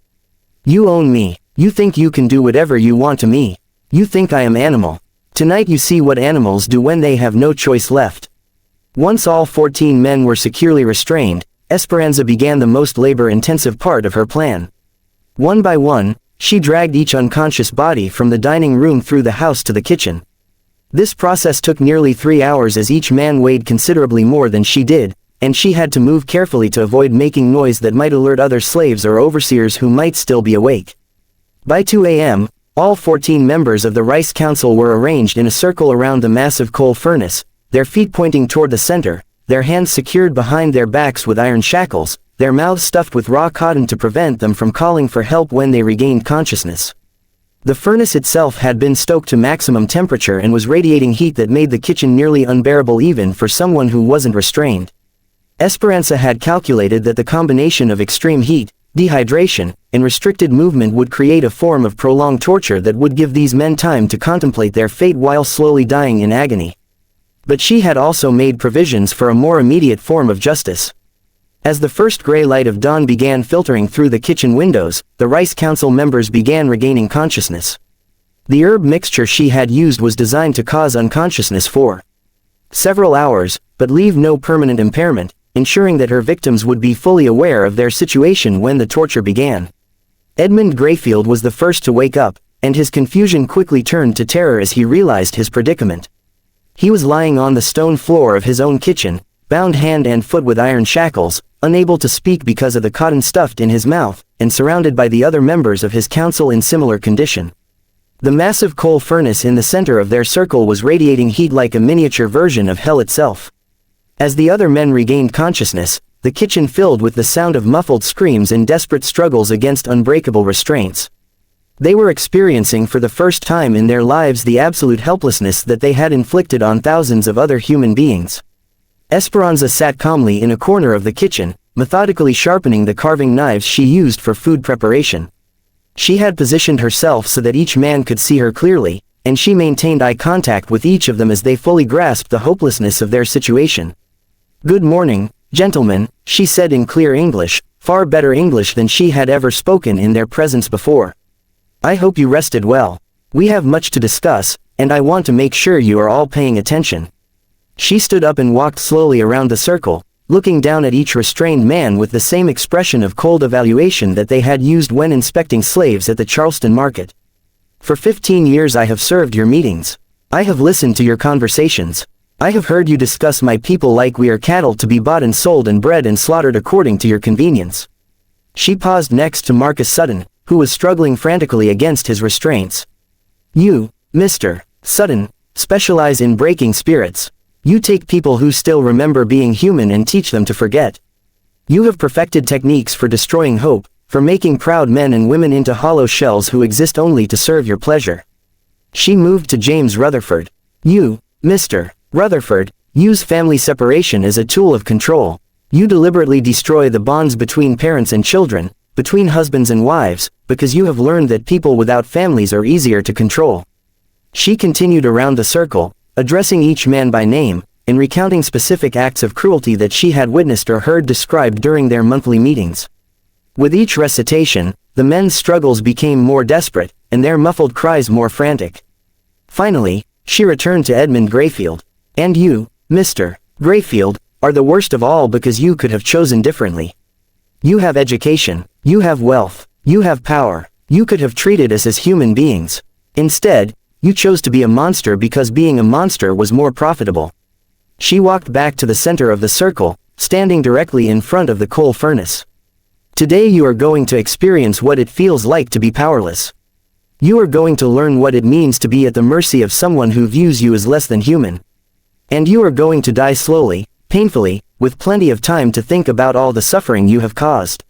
You own me. You think you can do whatever you want to me. You think I am animal. Tonight you see what animals do when they have no choice left. Once all 14 men were securely restrained, Esperanza began the most labor-intensive part of her plan. One by one, she dragged each unconscious body from the dining room through the house to the kitchen. This process took nearly 3 hours as each man weighed considerably more than she did, and she had to move carefully to avoid making noise that might alert other slaves or overseers who might still be awake. By 2 a.m., all 14 members of the Rice Council were arranged in a circle around the massive coal furnace, their feet pointing toward the center, their hands secured behind their backs with iron shackles, their mouths stuffed with raw cotton to prevent them from calling for help when they regained consciousness. The furnace itself had been stoked to maximum temperature and was radiating heat that made the kitchen nearly unbearable even for someone who wasn't restrained. Esperanza had calculated that the combination of extreme heat, dehydration, and restricted movement would create a form of prolonged torture that would give these men time to contemplate their fate while slowly dying in agony. But she had also made provisions for a more immediate form of justice. As the first gray light of dawn began filtering through the kitchen windows, the Rice Council members began regaining consciousness. The herb mixture she had used was designed to cause unconsciousness for several hours, but leave no permanent impairment, ensuring that her victims would be fully aware of their situation when the torture began. Edmund Grayfield was the first to wake up, and his confusion quickly turned to terror as he realized his predicament. He was lying on the stone floor of his own kitchen, bound hand and foot with iron shackles, unable to speak because of the cotton stuffed in his mouth, and surrounded by the other members of his council in similar condition. The massive coal furnace in the center of their circle was radiating heat like a miniature version of hell itself. As the other men regained consciousness, the kitchen filled with the sound of muffled screams and desperate struggles against unbreakable restraints. They were experiencing for the first time in their lives the absolute helplessness that they had inflicted on thousands of other human beings. Esperanza sat calmly in a corner of the kitchen, methodically sharpening the carving knives she used for food preparation. She had positioned herself so that each man could see her clearly, and she maintained eye contact with each of them as they fully grasped the hopelessness of their situation. "Good morning, gentlemen," she said in clear English, far better English than she had ever spoken in their presence before. "I hope you rested well. We have much to discuss, and I want to make sure you are all paying attention." She stood up and walked slowly around the circle, looking down at each restrained man with the same expression of cold evaluation that they had used when inspecting slaves at the Charleston market. "For 15 years I have served your meetings. I have listened to your conversations. I have heard you discuss my people like we are cattle to be bought and sold and bred and slaughtered according to your convenience." She paused next to Marcus Sutton, who was struggling frantically against his restraints. "You, Mr. Sutton, specialize in breaking spirits. You take people who still remember being human and teach them to forget. You have perfected techniques for destroying hope, for making proud men and women into hollow shells who exist only to serve your pleasure." She moved to James Rutherford. "You, Mr. Rutherford, use family separation as a tool of control. You deliberately destroy the bonds between parents and children, between husbands and wives, because you have learned that people without families are easier to control." She continued around the circle, addressing each man by name, and recounting specific acts of cruelty that she had witnessed or heard described during their monthly meetings. With each recitation, the men's struggles became more desperate, and their muffled cries more frantic. Finally, she returned to Edmund Grayfield. "And you, Mr. Grayfield, are the worst of all because you could have chosen differently. You have education, you have wealth, you have power, you could have treated us as human beings. Instead, you chose to be a monster because being a monster was more profitable." She walked back to the center of the circle, standing directly in front of the coal furnace. "Today you are going to experience what it feels like to be powerless. You are going to learn what it means to be at the mercy of someone who views you as less than human. And you are going to die slowly, painfully, with plenty of time to think about all the suffering you have caused."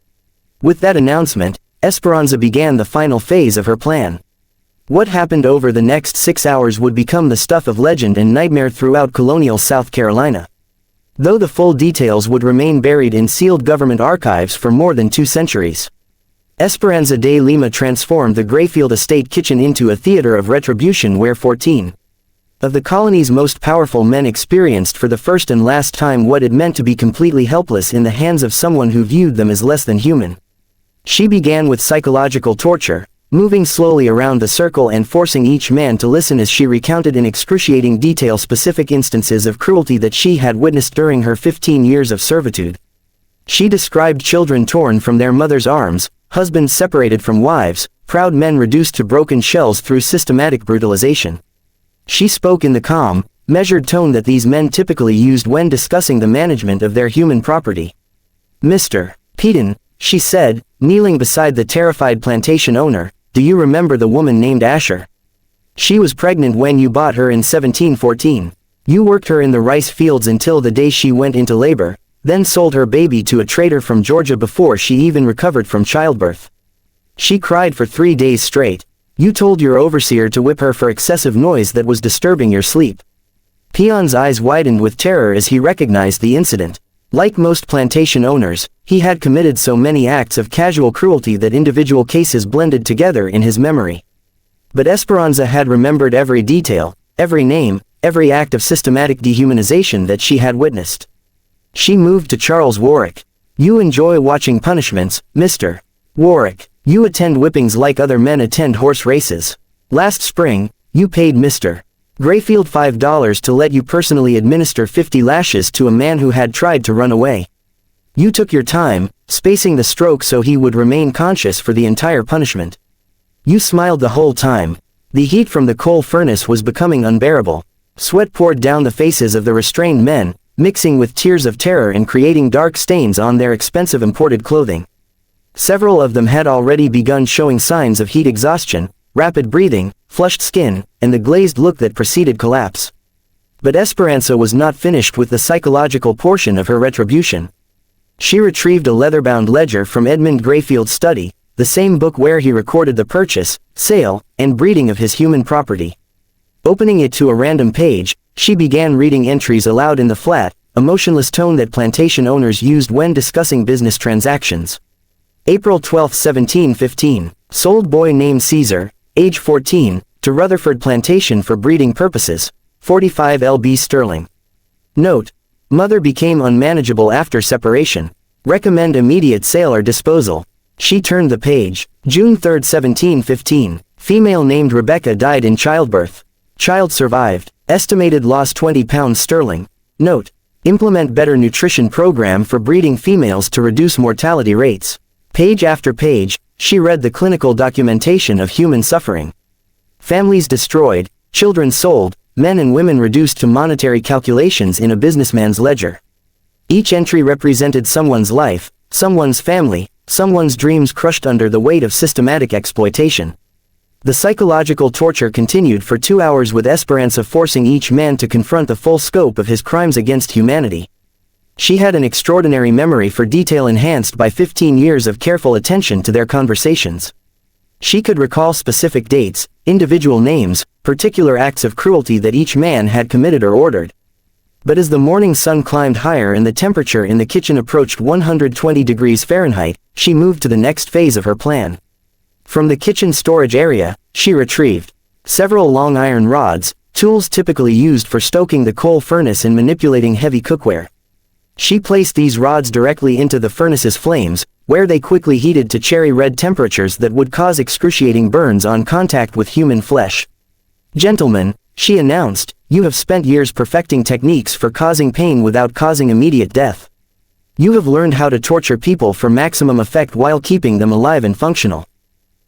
With that announcement, Esperanza began the final phase of her plan. What happened over the next 6 hours would become the stuff of legend and nightmare throughout colonial South Carolina. Though the full details would remain buried in sealed government archives for more than 2 centuries. Esperanza de Lima transformed the Grayfield estate kitchen into a theater of retribution where 14 of the colony's most powerful men experienced for the first and last time what it meant to be completely helpless in the hands of someone who viewed them as less than human. She began with psychological torture, moving slowly around the circle and forcing each man to listen as she recounted in excruciating detail specific instances of cruelty that she had witnessed during her 15 years of servitude. She described children torn from their mothers' arms, husbands separated from wives, proud men reduced to broken shells through systematic brutalization. She spoke in the calm, measured tone that these men typically used when discussing the management of their human property. "Mr. Peden," she said, kneeling beside the terrified plantation owner, "do you remember the woman named Asher? She was pregnant when you bought her in 1714. You worked her in the rice fields until the day she went into labor, then sold her baby to a trader from Georgia before she even recovered from childbirth. She cried for 3 days straight. You told your overseer to whip her for excessive noise that was disturbing your sleep." Peon's eyes widened with terror as he recognized the incident. Like most plantation owners, he had committed so many acts of casual cruelty that individual cases blended together in his memory. But Esperanza had remembered every detail, every name, every act of systematic dehumanization that she had witnessed. She moved to Charles Warwick. "You enjoy watching punishments, Mr. Warwick. You attend whippings like other men attend horse races. Last spring, you paid Mr. Grayfield $5 to let you personally administer 50 lashes to a man who had tried to run away. You took your time, spacing the stroke so he would remain conscious for the entire punishment. You smiled the whole time. The heat from the coal furnace was becoming unbearable. Sweat poured down the faces of the restrained men, mixing with tears of terror and creating dark stains on their expensive imported clothing. Several of them had already begun showing signs of heat exhaustion, rapid breathing, flushed skin, and the glazed look that preceded collapse. But Esperanza was not finished with the psychological portion of her retribution. She retrieved a leather-bound ledger from Edmund Grayfield's study, the same book where he recorded the purchase, sale, and breeding of his human property. Opening it to a random page, she began reading entries aloud in the flat, emotionless tone that plantation owners used when discussing business transactions. April 12, 1715. Sold boy named Caesar, age 14, to Rutherford Plantation for breeding purposes, 45 lb sterling. Note: mother became unmanageable after separation. Recommend immediate sale or disposal. She turned the page. June 3, 1715. Female named Rebecca died in childbirth. Child survived. Estimated loss £20 sterling. Note: implement better nutrition program for breeding females to reduce mortality rates. Page after page, she read the clinical documentation of human suffering. Families destroyed, children sold, men and women reduced to monetary calculations in a businessman's ledger. Each entry represented someone's life, someone's family, someone's dreams crushed under the weight of systematic exploitation. The psychological torture continued for 2 hours with Esperanza forcing each man to confront the full scope of his crimes against humanity. She had an extraordinary memory for detail enhanced by 15 years of careful attention to their conversations. She could recall specific dates, individual names, particular acts of cruelty that each man had committed or ordered. But as the morning sun climbed higher and the temperature in the kitchen approached 120 degrees Fahrenheit, she moved to the next phase of her plan. From the kitchen storage area, she retrieved several long iron rods, tools typically used for stoking the coal furnace and manipulating heavy cookware. She placed these rods directly into the furnace's flames, where they quickly heated to cherry-red temperatures that would cause excruciating burns on contact with human flesh. "Gentlemen," she announced, "you have spent years perfecting techniques for causing pain without causing immediate death. You have learned how to torture people for maximum effect while keeping them alive and functional.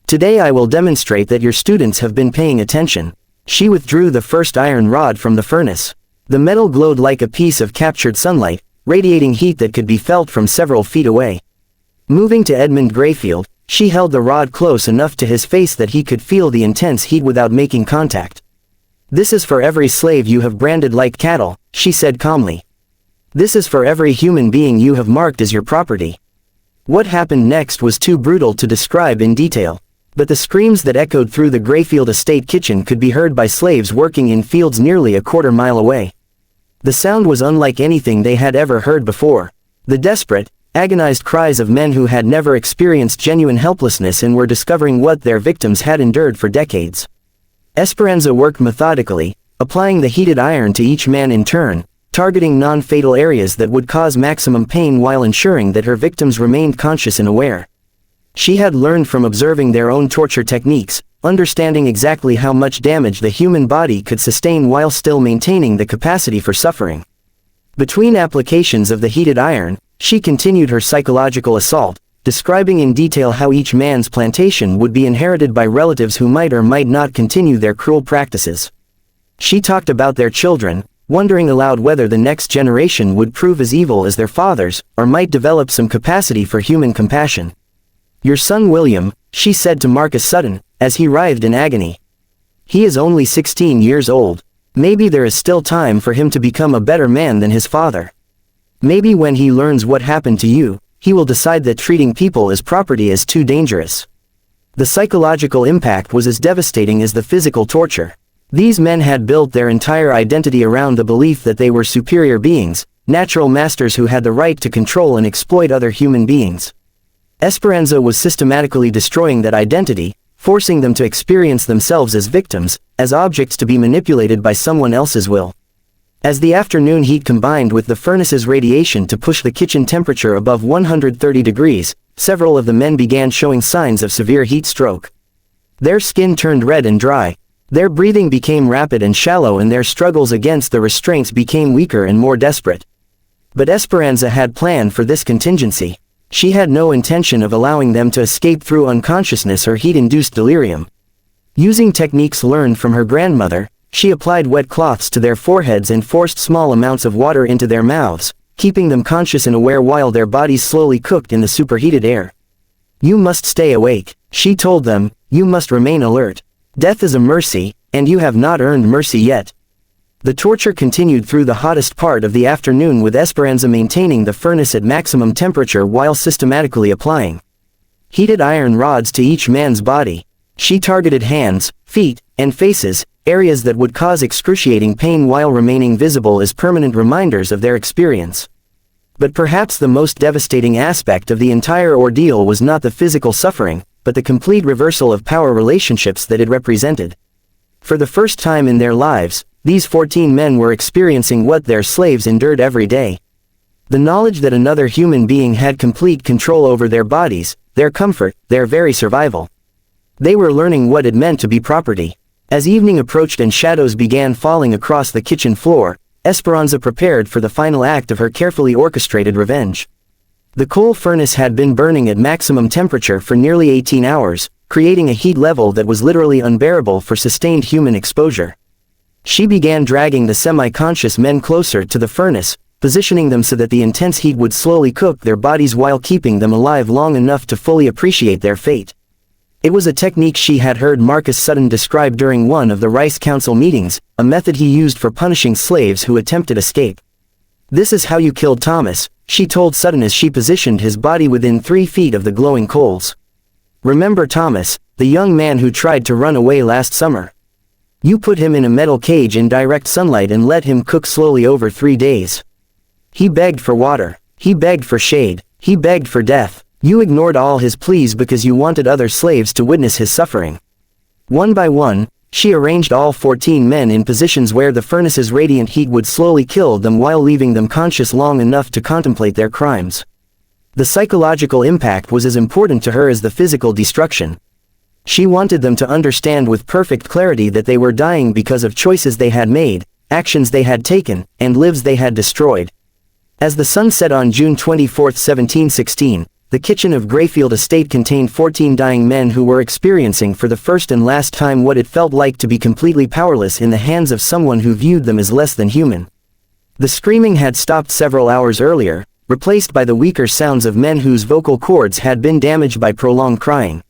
Today I will demonstrate that your students have been paying attention." She withdrew the first iron rod from the furnace. The metal glowed like a piece of captured sunlight, radiating heat that could be felt from several feet away. Moving to Edmund Grayfield, she held the rod close enough to his face that he could feel the intense heat without making contact. "This is for every slave you have branded like cattle," she said calmly. "This is for every human being you have marked as your property." What happened next was too brutal to describe in detail. But the screams that echoed through the Grayfield estate kitchen could be heard by slaves working in fields nearly a quarter-mile away. The sound was unlike anything they had ever heard before. The desperate, agonized cries of men who had never experienced genuine helplessness and were discovering what their victims had endured for decades. Esperanza worked methodically, applying the heated iron to each man in turn, targeting non-fatal areas that would cause maximum pain while ensuring that her victims remained conscious and aware. She had learned from observing their own torture techniques, understanding exactly how much damage the human body could sustain while still maintaining the capacity for suffering. Between applications of the heated iron, she continued her psychological assault, describing in detail how each man's plantation would be inherited by relatives who might or might not continue their cruel practices. She talked about their children, wondering aloud whether the next generation would prove as evil as their fathers, or might develop some capacity for human compassion. "Your son William," she said to Marcus Sutton, as he writhed in agony. "He is only 16 years old. Maybe there is still time for him to become a better man than his father. Maybe when he learns what happened to you, he will decide that treating people as property is too dangerous." The psychological impact was as devastating as the physical torture. These men had built their entire identity around the belief that they were superior beings, natural masters who had the right to control and exploit other human beings. Esperanza was systematically destroying that identity, forcing them to experience themselves as victims, as objects to be manipulated by someone else's will. As the afternoon heat combined with the furnace's radiation to push the kitchen temperature above 130 degrees, several of the men began showing signs of severe heat stroke. Their skin turned red and dry. Their breathing became rapid and shallow, and their struggles against the restraints became weaker and more desperate. But Esperanza had planned for this contingency. She had no intention of allowing them to escape through unconsciousness or heat-induced delirium. Using techniques learned from her grandmother, she applied wet cloths to their foreheads and forced small amounts of water into their mouths, keeping them conscious and aware while their bodies slowly cooked in the superheated air. "You must stay awake," she told them. "You must remain alert. Death is a mercy, and you have not earned mercy yet." The torture continued through the hottest part of the afternoon, with Esperanza maintaining the furnace at maximum temperature while systematically applying heated iron rods to each man's body. She targeted hands, feet, and faces, areas that would cause excruciating pain while remaining visible as permanent reminders of their experience. But perhaps the most devastating aspect of the entire ordeal was not the physical suffering, but the complete reversal of power relationships that it represented. For the first time in their lives, these 14 men were experiencing what their slaves endured every day. The knowledge that another human being had complete control over their bodies, their comfort, their very survival. They were learning what it meant to be property. As evening approached and shadows began falling across the kitchen floor, Esperanza prepared for the final act of her carefully orchestrated revenge. The coal furnace had been burning at maximum temperature for nearly 18 hours, creating a heat level that was literally unbearable for sustained human exposure. She began dragging the semi-conscious men closer to the furnace, positioning them so that the intense heat would slowly cook their bodies while keeping them alive long enough to fully appreciate their fate. It was a technique she had heard Marcus Sutton describe during one of the Rice Council meetings, a method he used for punishing slaves who attempted escape. "This is how you killed Thomas," she told Sutton as she positioned his body within 3 feet of the glowing coals. "Remember Thomas, the young man who tried to run away last summer? You put him in a metal cage in direct sunlight and let him cook slowly over 3 days. He begged for water. He begged for shade. He begged for death. You ignored all his pleas because you wanted other slaves to witness his suffering." One by one, she arranged all 14 men in positions where the furnace's radiant heat would slowly kill them while leaving them conscious long enough to contemplate their crimes. The psychological impact was as important to her as the physical destruction. She wanted them to understand with perfect clarity that they were dying because of choices they had made, actions they had taken, and lives they had destroyed. As the sun set on June 24, 1716, the kitchen of Grayfield Estate contained 14 dying men who were experiencing for the first and last time what it felt like to be completely powerless in the hands of someone who viewed them as less than human. The screaming had stopped several hours earlier, replaced by the weaker sounds of men whose vocal cords had been damaged by prolonged crying.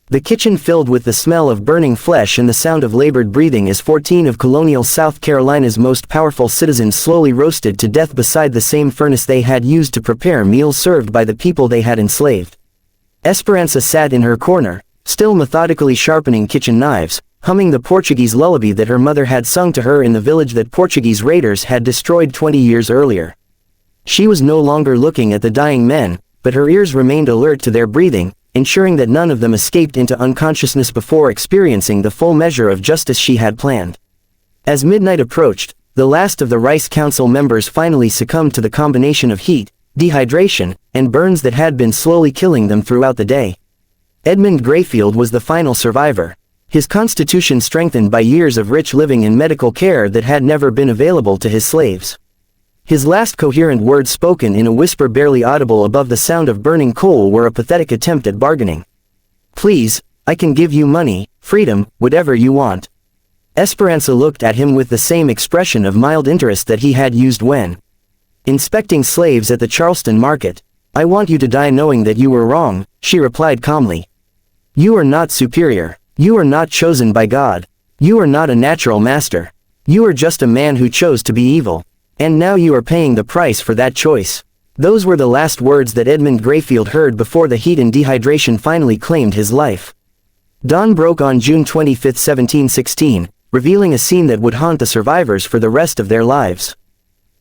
The kitchen filled with the smell of burning flesh and the sound of labored breathing as 14 of colonial South Carolina's most powerful citizens slowly roasted to death beside the same furnace they had used to prepare meals served by the people they had enslaved. Esperanza sat in her corner, still methodically sharpening kitchen knives, humming the Portuguese lullaby that her mother had sung to her in the village that Portuguese raiders had destroyed 20 years earlier. She was no longer looking at the dying men, but her ears remained alert to their breathing, ensuring that none of them escaped into unconsciousness before experiencing the full measure of justice she had planned. As midnight approached, the last of the Rice Council members finally succumbed to the combination of heat, dehydration, and burns that had been slowly killing them throughout the day. Edmund Grayfield was the final survivor, his constitution strengthened by years of rich living and medical care that had never been available to his slaves. His last coherent words, spoken in a whisper barely audible above the sound of burning coal, were a pathetic attempt at bargaining. "Please, I can give you money, freedom, whatever you want." Esperanza looked at him with the same expression of mild interest that he had used when inspecting slaves at the Charleston market. "I want you to die knowing that you were wrong," she replied calmly. "You are not superior. You are not chosen by God. You are not a natural master. You are just a man who chose to be evil. And now you are paying the price for that choice." Those were the last words that Edmund Grayfield heard before the heat and dehydration finally claimed his life. Dawn broke on June 25, 1716, revealing a scene that would haunt the survivors for the rest of their lives.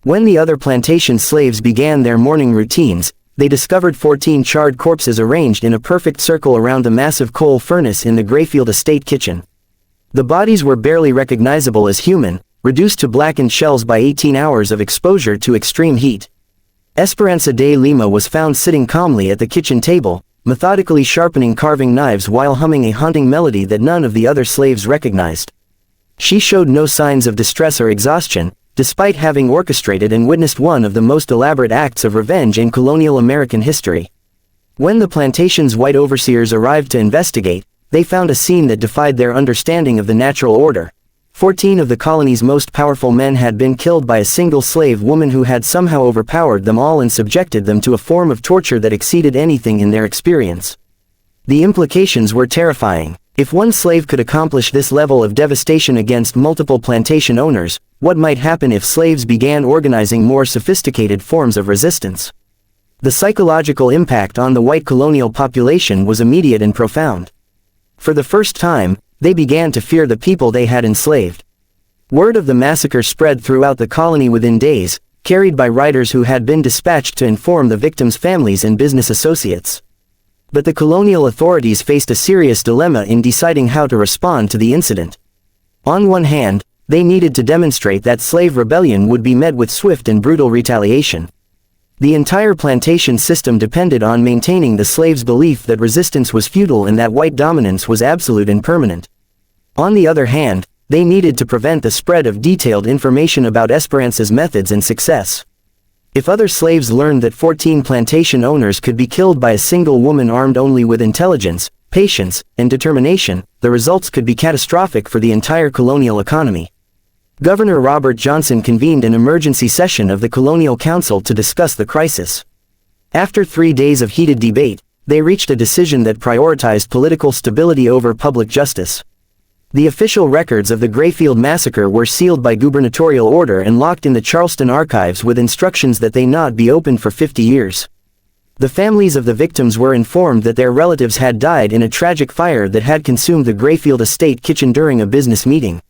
When the other plantation slaves began their morning routines, they discovered 14 charred corpses arranged in a perfect circle around the massive coal furnace in the Grayfield estate kitchen. The bodies were barely recognizable as human, reduced to blackened shells by 18 hours of exposure to extreme heat. Esperanza de Lima was found sitting calmly at the kitchen table, methodically sharpening carving knives while humming a haunting melody that none of the other slaves recognized. She showed no signs of distress or exhaustion, despite having orchestrated and witnessed one of the most elaborate acts of revenge in colonial American history. When the plantation's white overseers arrived to investigate, they found a scene that defied their understanding of the natural order. 14 of the colony's most powerful men had been killed by a single slave woman who had somehow overpowered them all and subjected them to a form of torture that exceeded anything in their experience. The implications were terrifying. If one slave could accomplish this level of devastation against multiple plantation owners, what might happen if slaves began organizing more sophisticated forms of resistance? The psychological impact on the white colonial population was immediate and profound. For the first time, they began to fear the people they had enslaved. Word of the massacre spread throughout the colony within days, carried by writers who had been dispatched to inform the victims' families and business associates. But the colonial authorities faced a serious dilemma in deciding how to respond to the incident. On one hand, they needed to demonstrate that slave rebellion would be met with swift and brutal retaliation. The entire plantation system depended on maintaining the slaves' belief that resistance was futile and that white dominance was absolute and permanent. On the other hand, they needed to prevent the spread of detailed information about Esperanza's methods and success. If other slaves learned that 14 plantation owners could be killed by a single woman armed only with intelligence, patience, and determination, the results could be catastrophic for the entire colonial economy. Governor Robert Johnson convened an emergency session of the Colonial Council to discuss the crisis. After 3 days of heated debate, they reached a decision that prioritized political stability over public justice. The official records of the Grayfield massacre were sealed by gubernatorial order and locked in the Charleston archives with instructions that they not be opened for 50 years. The families of the victims were informed that their relatives had died in a tragic fire that had consumed the Grayfield estate kitchen during a business meeting.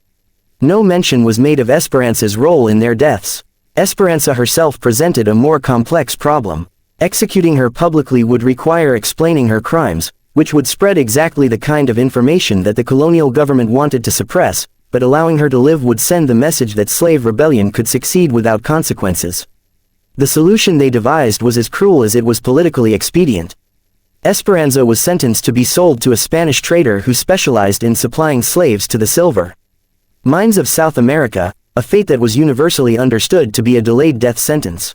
No mention was made of Esperanza's role in their deaths. Esperanza herself presented a more complex problem. Executing her publicly would require explaining her crimes, which would spread exactly the kind of information that the colonial government wanted to suppress, but allowing her to live would send the message that slave rebellion could succeed without consequences. The solution they devised was as cruel as it was politically expedient. Esperanza was sentenced to be sold to a Spanish trader who specialized in supplying slaves to the silver mines of South America, a fate that was universally understood to be a delayed death sentence.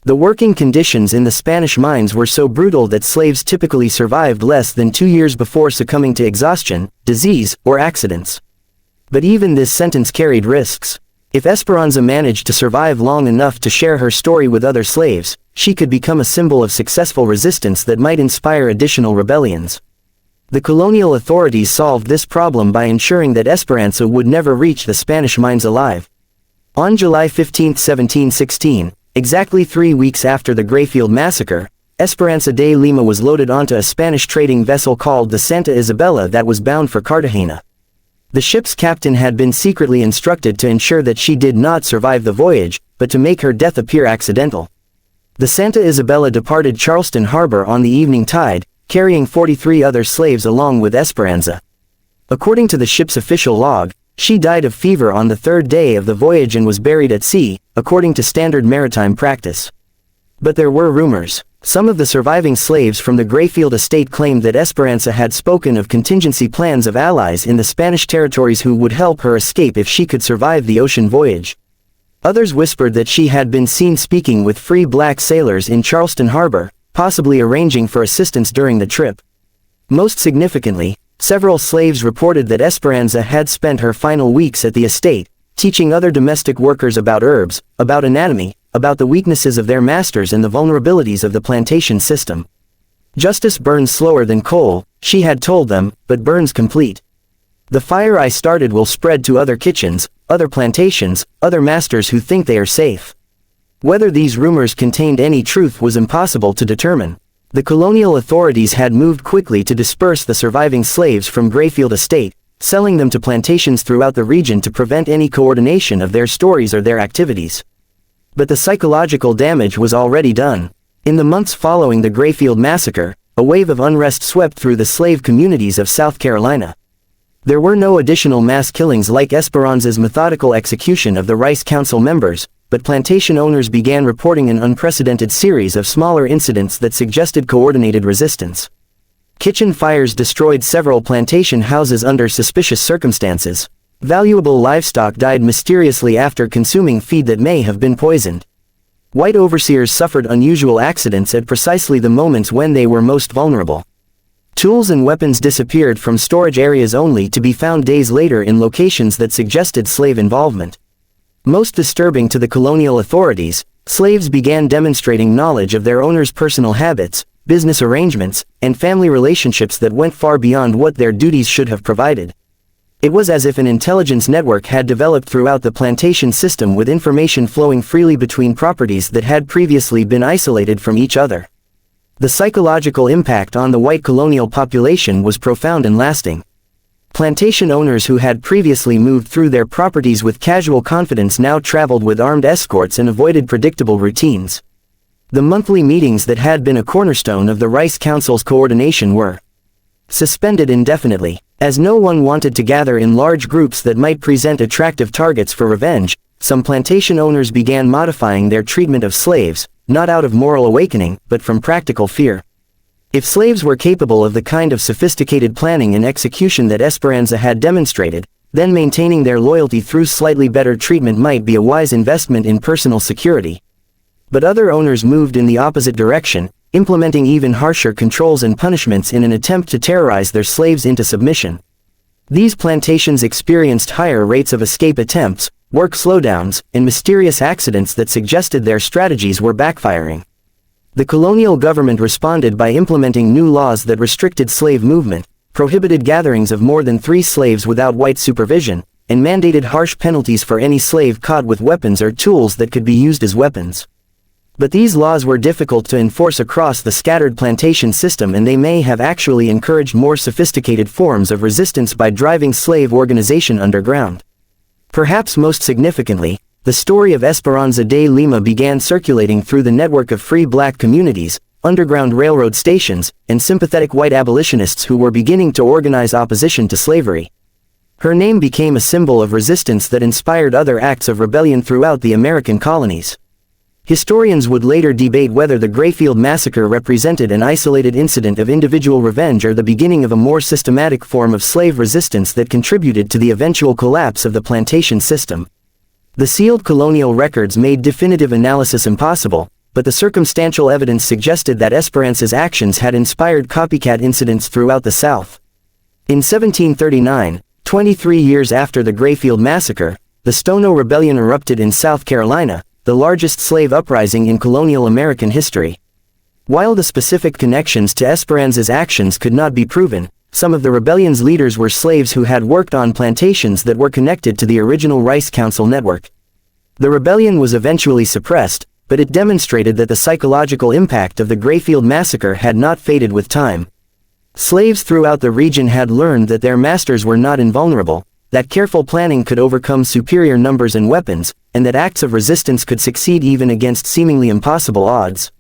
The working conditions in the Spanish mines were so brutal that slaves typically survived less than 2 years before succumbing to exhaustion, disease, or accidents. But even this sentence carried risks. If Esperanza managed to survive long enough to share her story with other slaves, she could become a symbol of successful resistance that might inspire additional rebellions. The colonial authorities solved this problem by ensuring that Esperanza would never reach the Spanish mines alive. On July 15, 1716, exactly 3 weeks after the Grayfield massacre, Esperanza de Lima was loaded onto a Spanish trading vessel called the Santa Isabela that was bound for Cartagena. The ship's captain had been secretly instructed to ensure that she did not survive the voyage, but to make her death appear accidental. The Santa Isabella departed Charleston Harbor on the evening tide, carrying 43 other slaves along with Esperanza. According to the ship's official log, she died of fever on the third day of the voyage and was buried at sea, according to standard maritime practice. But there were rumors. Some of the surviving slaves from the Grayfield estate claimed that Esperanza had spoken of contingency plans of allies in the Spanish territories who would help her escape if she could survive the ocean voyage. Others whispered that she had been seen speaking with free black sailors in Charleston Harbor, possibly arranging for assistance during the trip. Most significantly, several slaves reported that Esperanza had spent her final weeks at the estate, teaching other domestic workers about herbs, about anatomy, about the weaknesses of their masters and the vulnerabilities of the plantation system. Justice burns slower than coal, she had told them, but burns complete. The fire I started will spread to other kitchens, other plantations, other masters who think they are safe. Whether these rumors contained any truth was impossible to determine. The colonial authorities had moved quickly to disperse the surviving slaves from Grayfield estate, selling them to plantations throughout the region to prevent any coordination of their stories or their activities. But the psychological damage was already done. In the months following the Grayfield massacre, a wave of unrest swept through the slave communities of South Carolina. There were no additional mass killings like Esperanza's methodical execution of the Rice Council members, but plantation owners began reporting an unprecedented series of smaller incidents that suggested coordinated resistance. Kitchen fires destroyed several plantation houses under suspicious circumstances. Valuable livestock died mysteriously after consuming feed that may have been poisoned. White overseers suffered unusual accidents at precisely the moments when they were most vulnerable. Tools and weapons disappeared from storage areas only to be found days later in locations that suggested slave involvement. Most disturbing to the colonial authorities, slaves began demonstrating knowledge of their owners' personal habits, business arrangements, and family relationships that went far beyond what their duties should have provided. It was as if an intelligence network had developed throughout the plantation system with information flowing freely between properties that had previously been isolated from each other. The psychological impact on the white colonial population was profound and lasting. Plantation owners who had previously moved through their properties with casual confidence now traveled with armed escorts and avoided predictable routines. The monthly meetings that had been a cornerstone of the Rice Council's coordination were suspended indefinitely. As no one wanted to gather in large groups that might present attractive targets for revenge, some plantation owners began modifying their treatment of slaves, not out of moral awakening, but from practical fear. If slaves were capable of the kind of sophisticated planning and execution that Esperanza had demonstrated, then maintaining their loyalty through slightly better treatment might be a wise investment in personal security. But other owners moved in the opposite direction, implementing even harsher controls and punishments in an attempt to terrorize their slaves into submission. These plantations experienced higher rates of escape attempts, work slowdowns, and mysterious accidents that suggested their strategies were backfiring. The colonial government responded by implementing new laws that restricted slave movement, prohibited gatherings of more than 3 slaves without white supervision, and mandated harsh penalties for any slave caught with weapons or tools that could be used as weapons. But these laws were difficult to enforce across the scattered plantation system, and they may have actually encouraged more sophisticated forms of resistance by driving slave organization underground. Perhaps most significantly, the story of Esperanza de Lima began circulating through the network of free black communities, underground railroad stations, and sympathetic white abolitionists who were beginning to organize opposition to slavery. Her name became a symbol of resistance that inspired other acts of rebellion throughout the American colonies. Historians would later debate whether the Grayfield massacre represented an isolated incident of individual revenge or the beginning of a more systematic form of slave resistance that contributed to the eventual collapse of the plantation system. The sealed colonial records made definitive analysis impossible, but the circumstantial evidence suggested that Esperanza's actions had inspired copycat incidents throughout the South. In 1739, 23 years after the Grayfield massacre, the Stono Rebellion erupted in South Carolina, the largest slave uprising in colonial American history. While the specific connections to Esperanza's actions could not be proven, some of the rebellion's leaders were slaves who had worked on plantations that were connected to the original Rice Council network. The rebellion was eventually suppressed, but it demonstrated that the psychological impact of the Grayfield massacre had not faded with time. Slaves throughout the region had learned that their masters were not invulnerable, that careful planning could overcome superior numbers and weapons, and that acts of resistance could succeed even against seemingly impossible odds.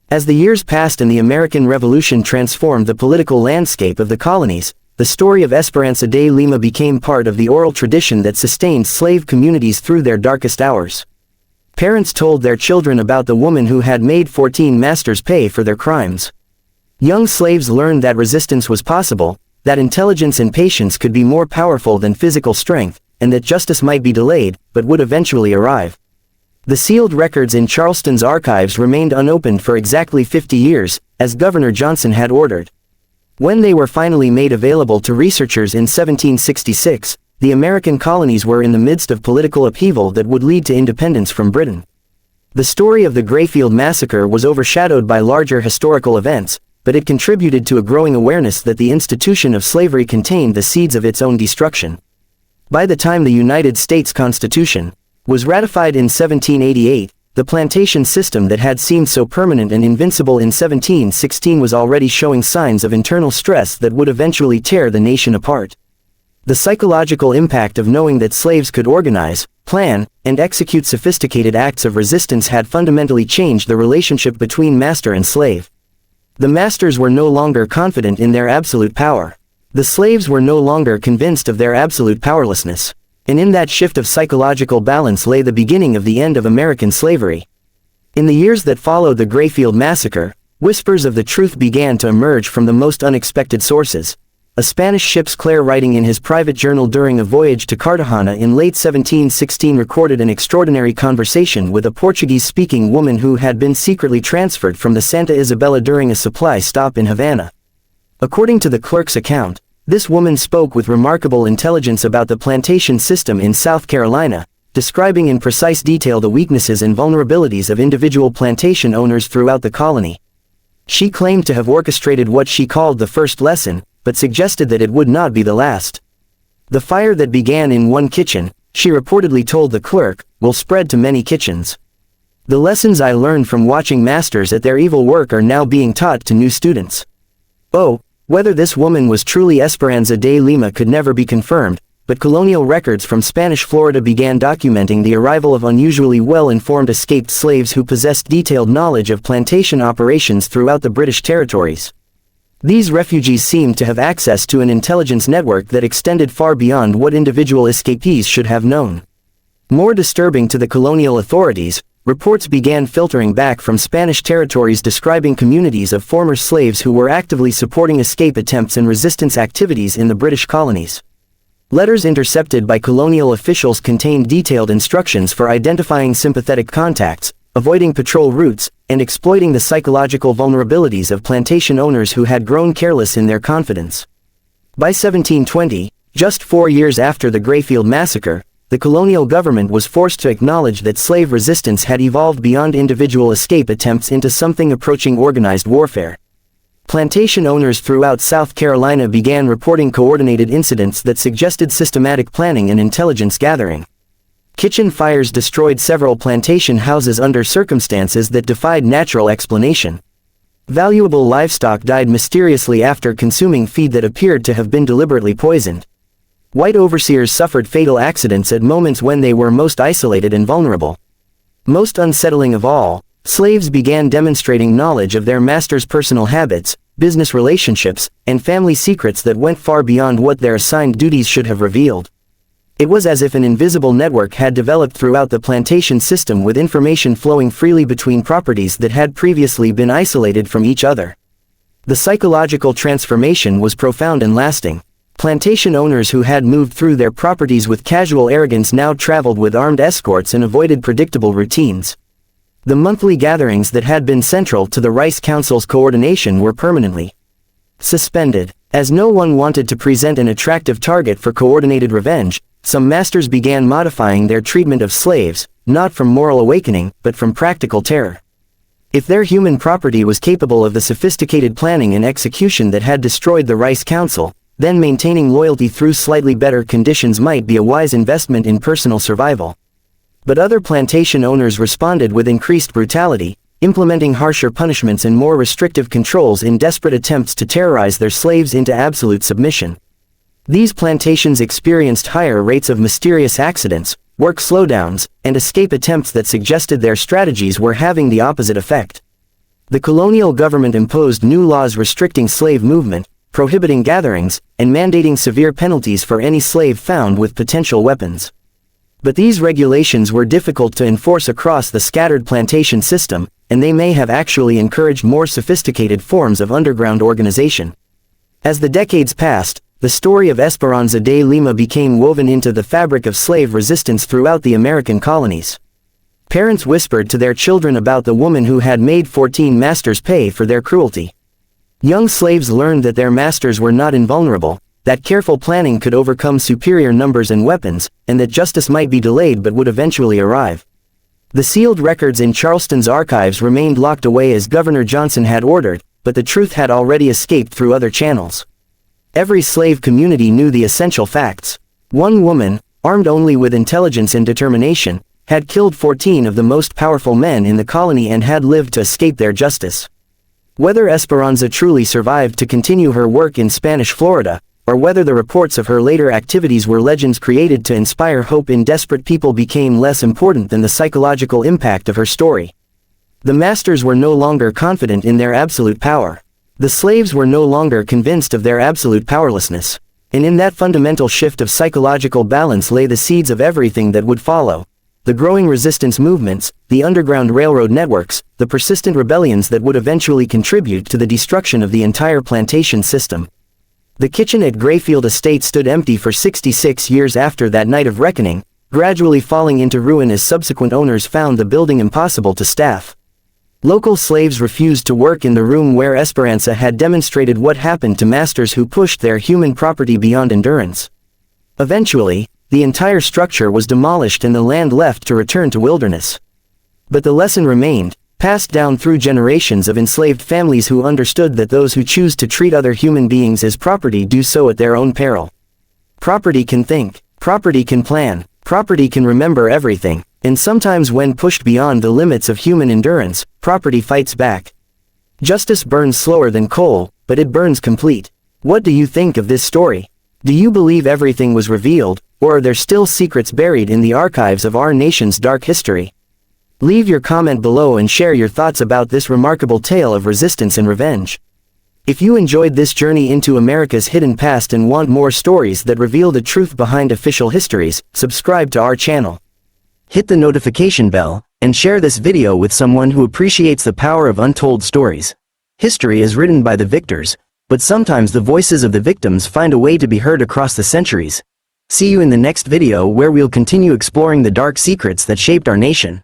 As the years passed and the American Revolution transformed the political landscape of the colonies, the story of Esperanza de Lima became part of the oral tradition that sustained slave communities through their darkest hours. Parents told their children about the woman who had made 14 masters pay for their crimes. Young slaves learned that resistance was possible, that intelligence and patience could be more powerful than physical strength, and that justice might be delayed, but would eventually arrive. The sealed records in Charleston's archives remained unopened for exactly 50 years, as Governor Johnson had ordered. When they were finally made available to researchers in 1766, the American colonies were in the midst of political upheaval that would lead to independence from Britain. The story of the Grayfield Massacre was overshadowed by larger historical events, but it contributed to a growing awareness that the institution of slavery contained the seeds of its own destruction. By the time the United States Constitution was ratified in 1788, the plantation system that had seemed so permanent and invincible in 1716 was already showing signs of internal stress that would eventually tear the nation apart. The psychological impact of knowing that slaves could organize, plan, and execute sophisticated acts of resistance had fundamentally changed the relationship between master and slave. The masters were no longer confident in their absolute power. The slaves were no longer convinced of their absolute powerlessness. And in that shift of psychological balance lay the beginning of the end of American slavery. In the years that followed the Grayfield Massacre, whispers of the truth began to emerge from the most unexpected sources. A Spanish ship's clerk writing in his private journal during a voyage to Cartagena in late 1716 recorded an extraordinary conversation with a Portuguese-speaking woman who had been secretly transferred from the Santa Isabella during a supply stop in Havana. According to the clerk's account, this woman spoke with remarkable intelligence about the plantation system in South Carolina, describing in precise detail the weaknesses and vulnerabilities of individual plantation owners throughout the colony. She claimed to have orchestrated what she called the first lesson, but suggested that it would not be the last. The fire that began in one kitchen, she reportedly told the clerk, will spread to many kitchens. The lessons I learned from watching masters at their evil work are now being taught to new students. Oh, whether this woman was truly Esperanza de Lima could never be confirmed, but colonial records from Spanish Florida began documenting the arrival of unusually well-informed escaped slaves who possessed detailed knowledge of plantation operations throughout the British territories. These refugees seemed to have access to an intelligence network that extended far beyond what individual escapees should have known. More disturbing to the colonial authorities, reports began filtering back from Spanish territories describing communities of former slaves who were actively supporting escape attempts and resistance activities in the British colonies. Letters intercepted by colonial officials contained detailed instructions for identifying sympathetic contacts, avoiding patrol routes, and exploiting the psychological vulnerabilities of plantation owners who had grown careless in their confidence. By 1720, just 4 years after the Grayfield Massacre, the colonial government was forced to acknowledge that slave resistance had evolved beyond individual escape attempts into something approaching organized warfare. Plantation owners throughout South Carolina began reporting coordinated incidents that suggested systematic planning and intelligence gathering. Kitchen fires destroyed several plantation houses under circumstances that defied natural explanation. Valuable livestock died mysteriously after consuming feed that appeared to have been deliberately poisoned. White overseers suffered fatal accidents at moments when they were most isolated and vulnerable. Most unsettling of all, slaves began demonstrating knowledge of their masters' personal habits, business relationships, and family secrets that went far beyond what their assigned duties should have revealed. It was as if an invisible network had developed throughout the plantation system with information flowing freely between properties that had previously been isolated from each other. The psychological transformation was profound and lasting. Plantation owners who had moved through their properties with casual arrogance now traveled with armed escorts and avoided predictable routines. The monthly gatherings that had been central to the Rice Council's coordination were permanently suspended. As no one wanted to present an attractive target for coordinated revenge, some masters began modifying their treatment of slaves, not from moral awakening, but from practical terror. If their human property was capable of the sophisticated planning and execution that had destroyed the Rice Council, then maintaining loyalty through slightly better conditions might be a wise investment in personal survival. But other plantation owners responded with increased brutality, implementing harsher punishments and more restrictive controls in desperate attempts to terrorize their slaves into absolute submission. These plantations experienced higher rates of mysterious accidents, work slowdowns, and escape attempts that suggested their strategies were having the opposite effect. The colonial government imposed new laws restricting slave movement, prohibiting gatherings, and mandating severe penalties for any slave found with potential weapons. But these regulations were difficult to enforce across the scattered plantation system, and they may have actually encouraged more sophisticated forms of underground organization. As the decades passed, the story of Esperanza de Lima became woven into the fabric of slave resistance throughout the American colonies. Parents whispered to their children about the woman who had made 14 masters pay for their cruelty. Young slaves learned that their masters were not invulnerable, that careful planning could overcome superior numbers and weapons, and that justice might be delayed but would eventually arrive. The sealed records in Charleston's archives remained locked away as Governor Johnson had ordered, but the truth had already escaped through other channels. Every slave community knew the essential facts. One woman, armed only with intelligence and determination, had killed 14 of the most powerful men in the colony and had lived to escape their justice. Whether Esperanza truly survived to continue her work in Spanish Florida, or whether the reports of her later activities were legends created to inspire hope in desperate people became less important than the psychological impact of her story. The masters were no longer confident in their absolute power. The slaves were no longer convinced of their absolute powerlessness. And in that fundamental shift of psychological balance lay the seeds of everything that would follow. The growing resistance movements, the underground railroad networks, the persistent rebellions that would eventually contribute to the destruction of the entire plantation system. The kitchen at Grayfield Estate stood empty for 66 years after that night of reckoning, gradually falling into ruin as subsequent owners found the building impossible to staff. Local slaves refused to work in the room where Esperanza had demonstrated what happened to masters who pushed their human property beyond endurance. Eventually, the entire structure was demolished and the land left to return to wilderness. But the lesson remained, passed down through generations of enslaved families who understood that those who choose to treat other human beings as property do so at their own peril. Property can think, property can plan, property can remember everything, and sometimes when pushed beyond the limits of human endurance, property fights back. Justice burns slower than coal, but it burns complete. What do you think of this story? Do you believe everything was revealed, or are there still secrets buried in the archives of our nation's dark history? Leave your comment below and share your thoughts about this remarkable tale of resistance and revenge. If you enjoyed this journey into America's hidden past and want more stories that reveal the truth behind official histories, subscribe to our channel. Hit the notification bell, and share this video with someone who appreciates the power of untold stories. History is written by the victors, but sometimes the voices of the victims find a way to be heard across the centuries. See you in the next video where we'll continue exploring the dark secrets that shaped our nation.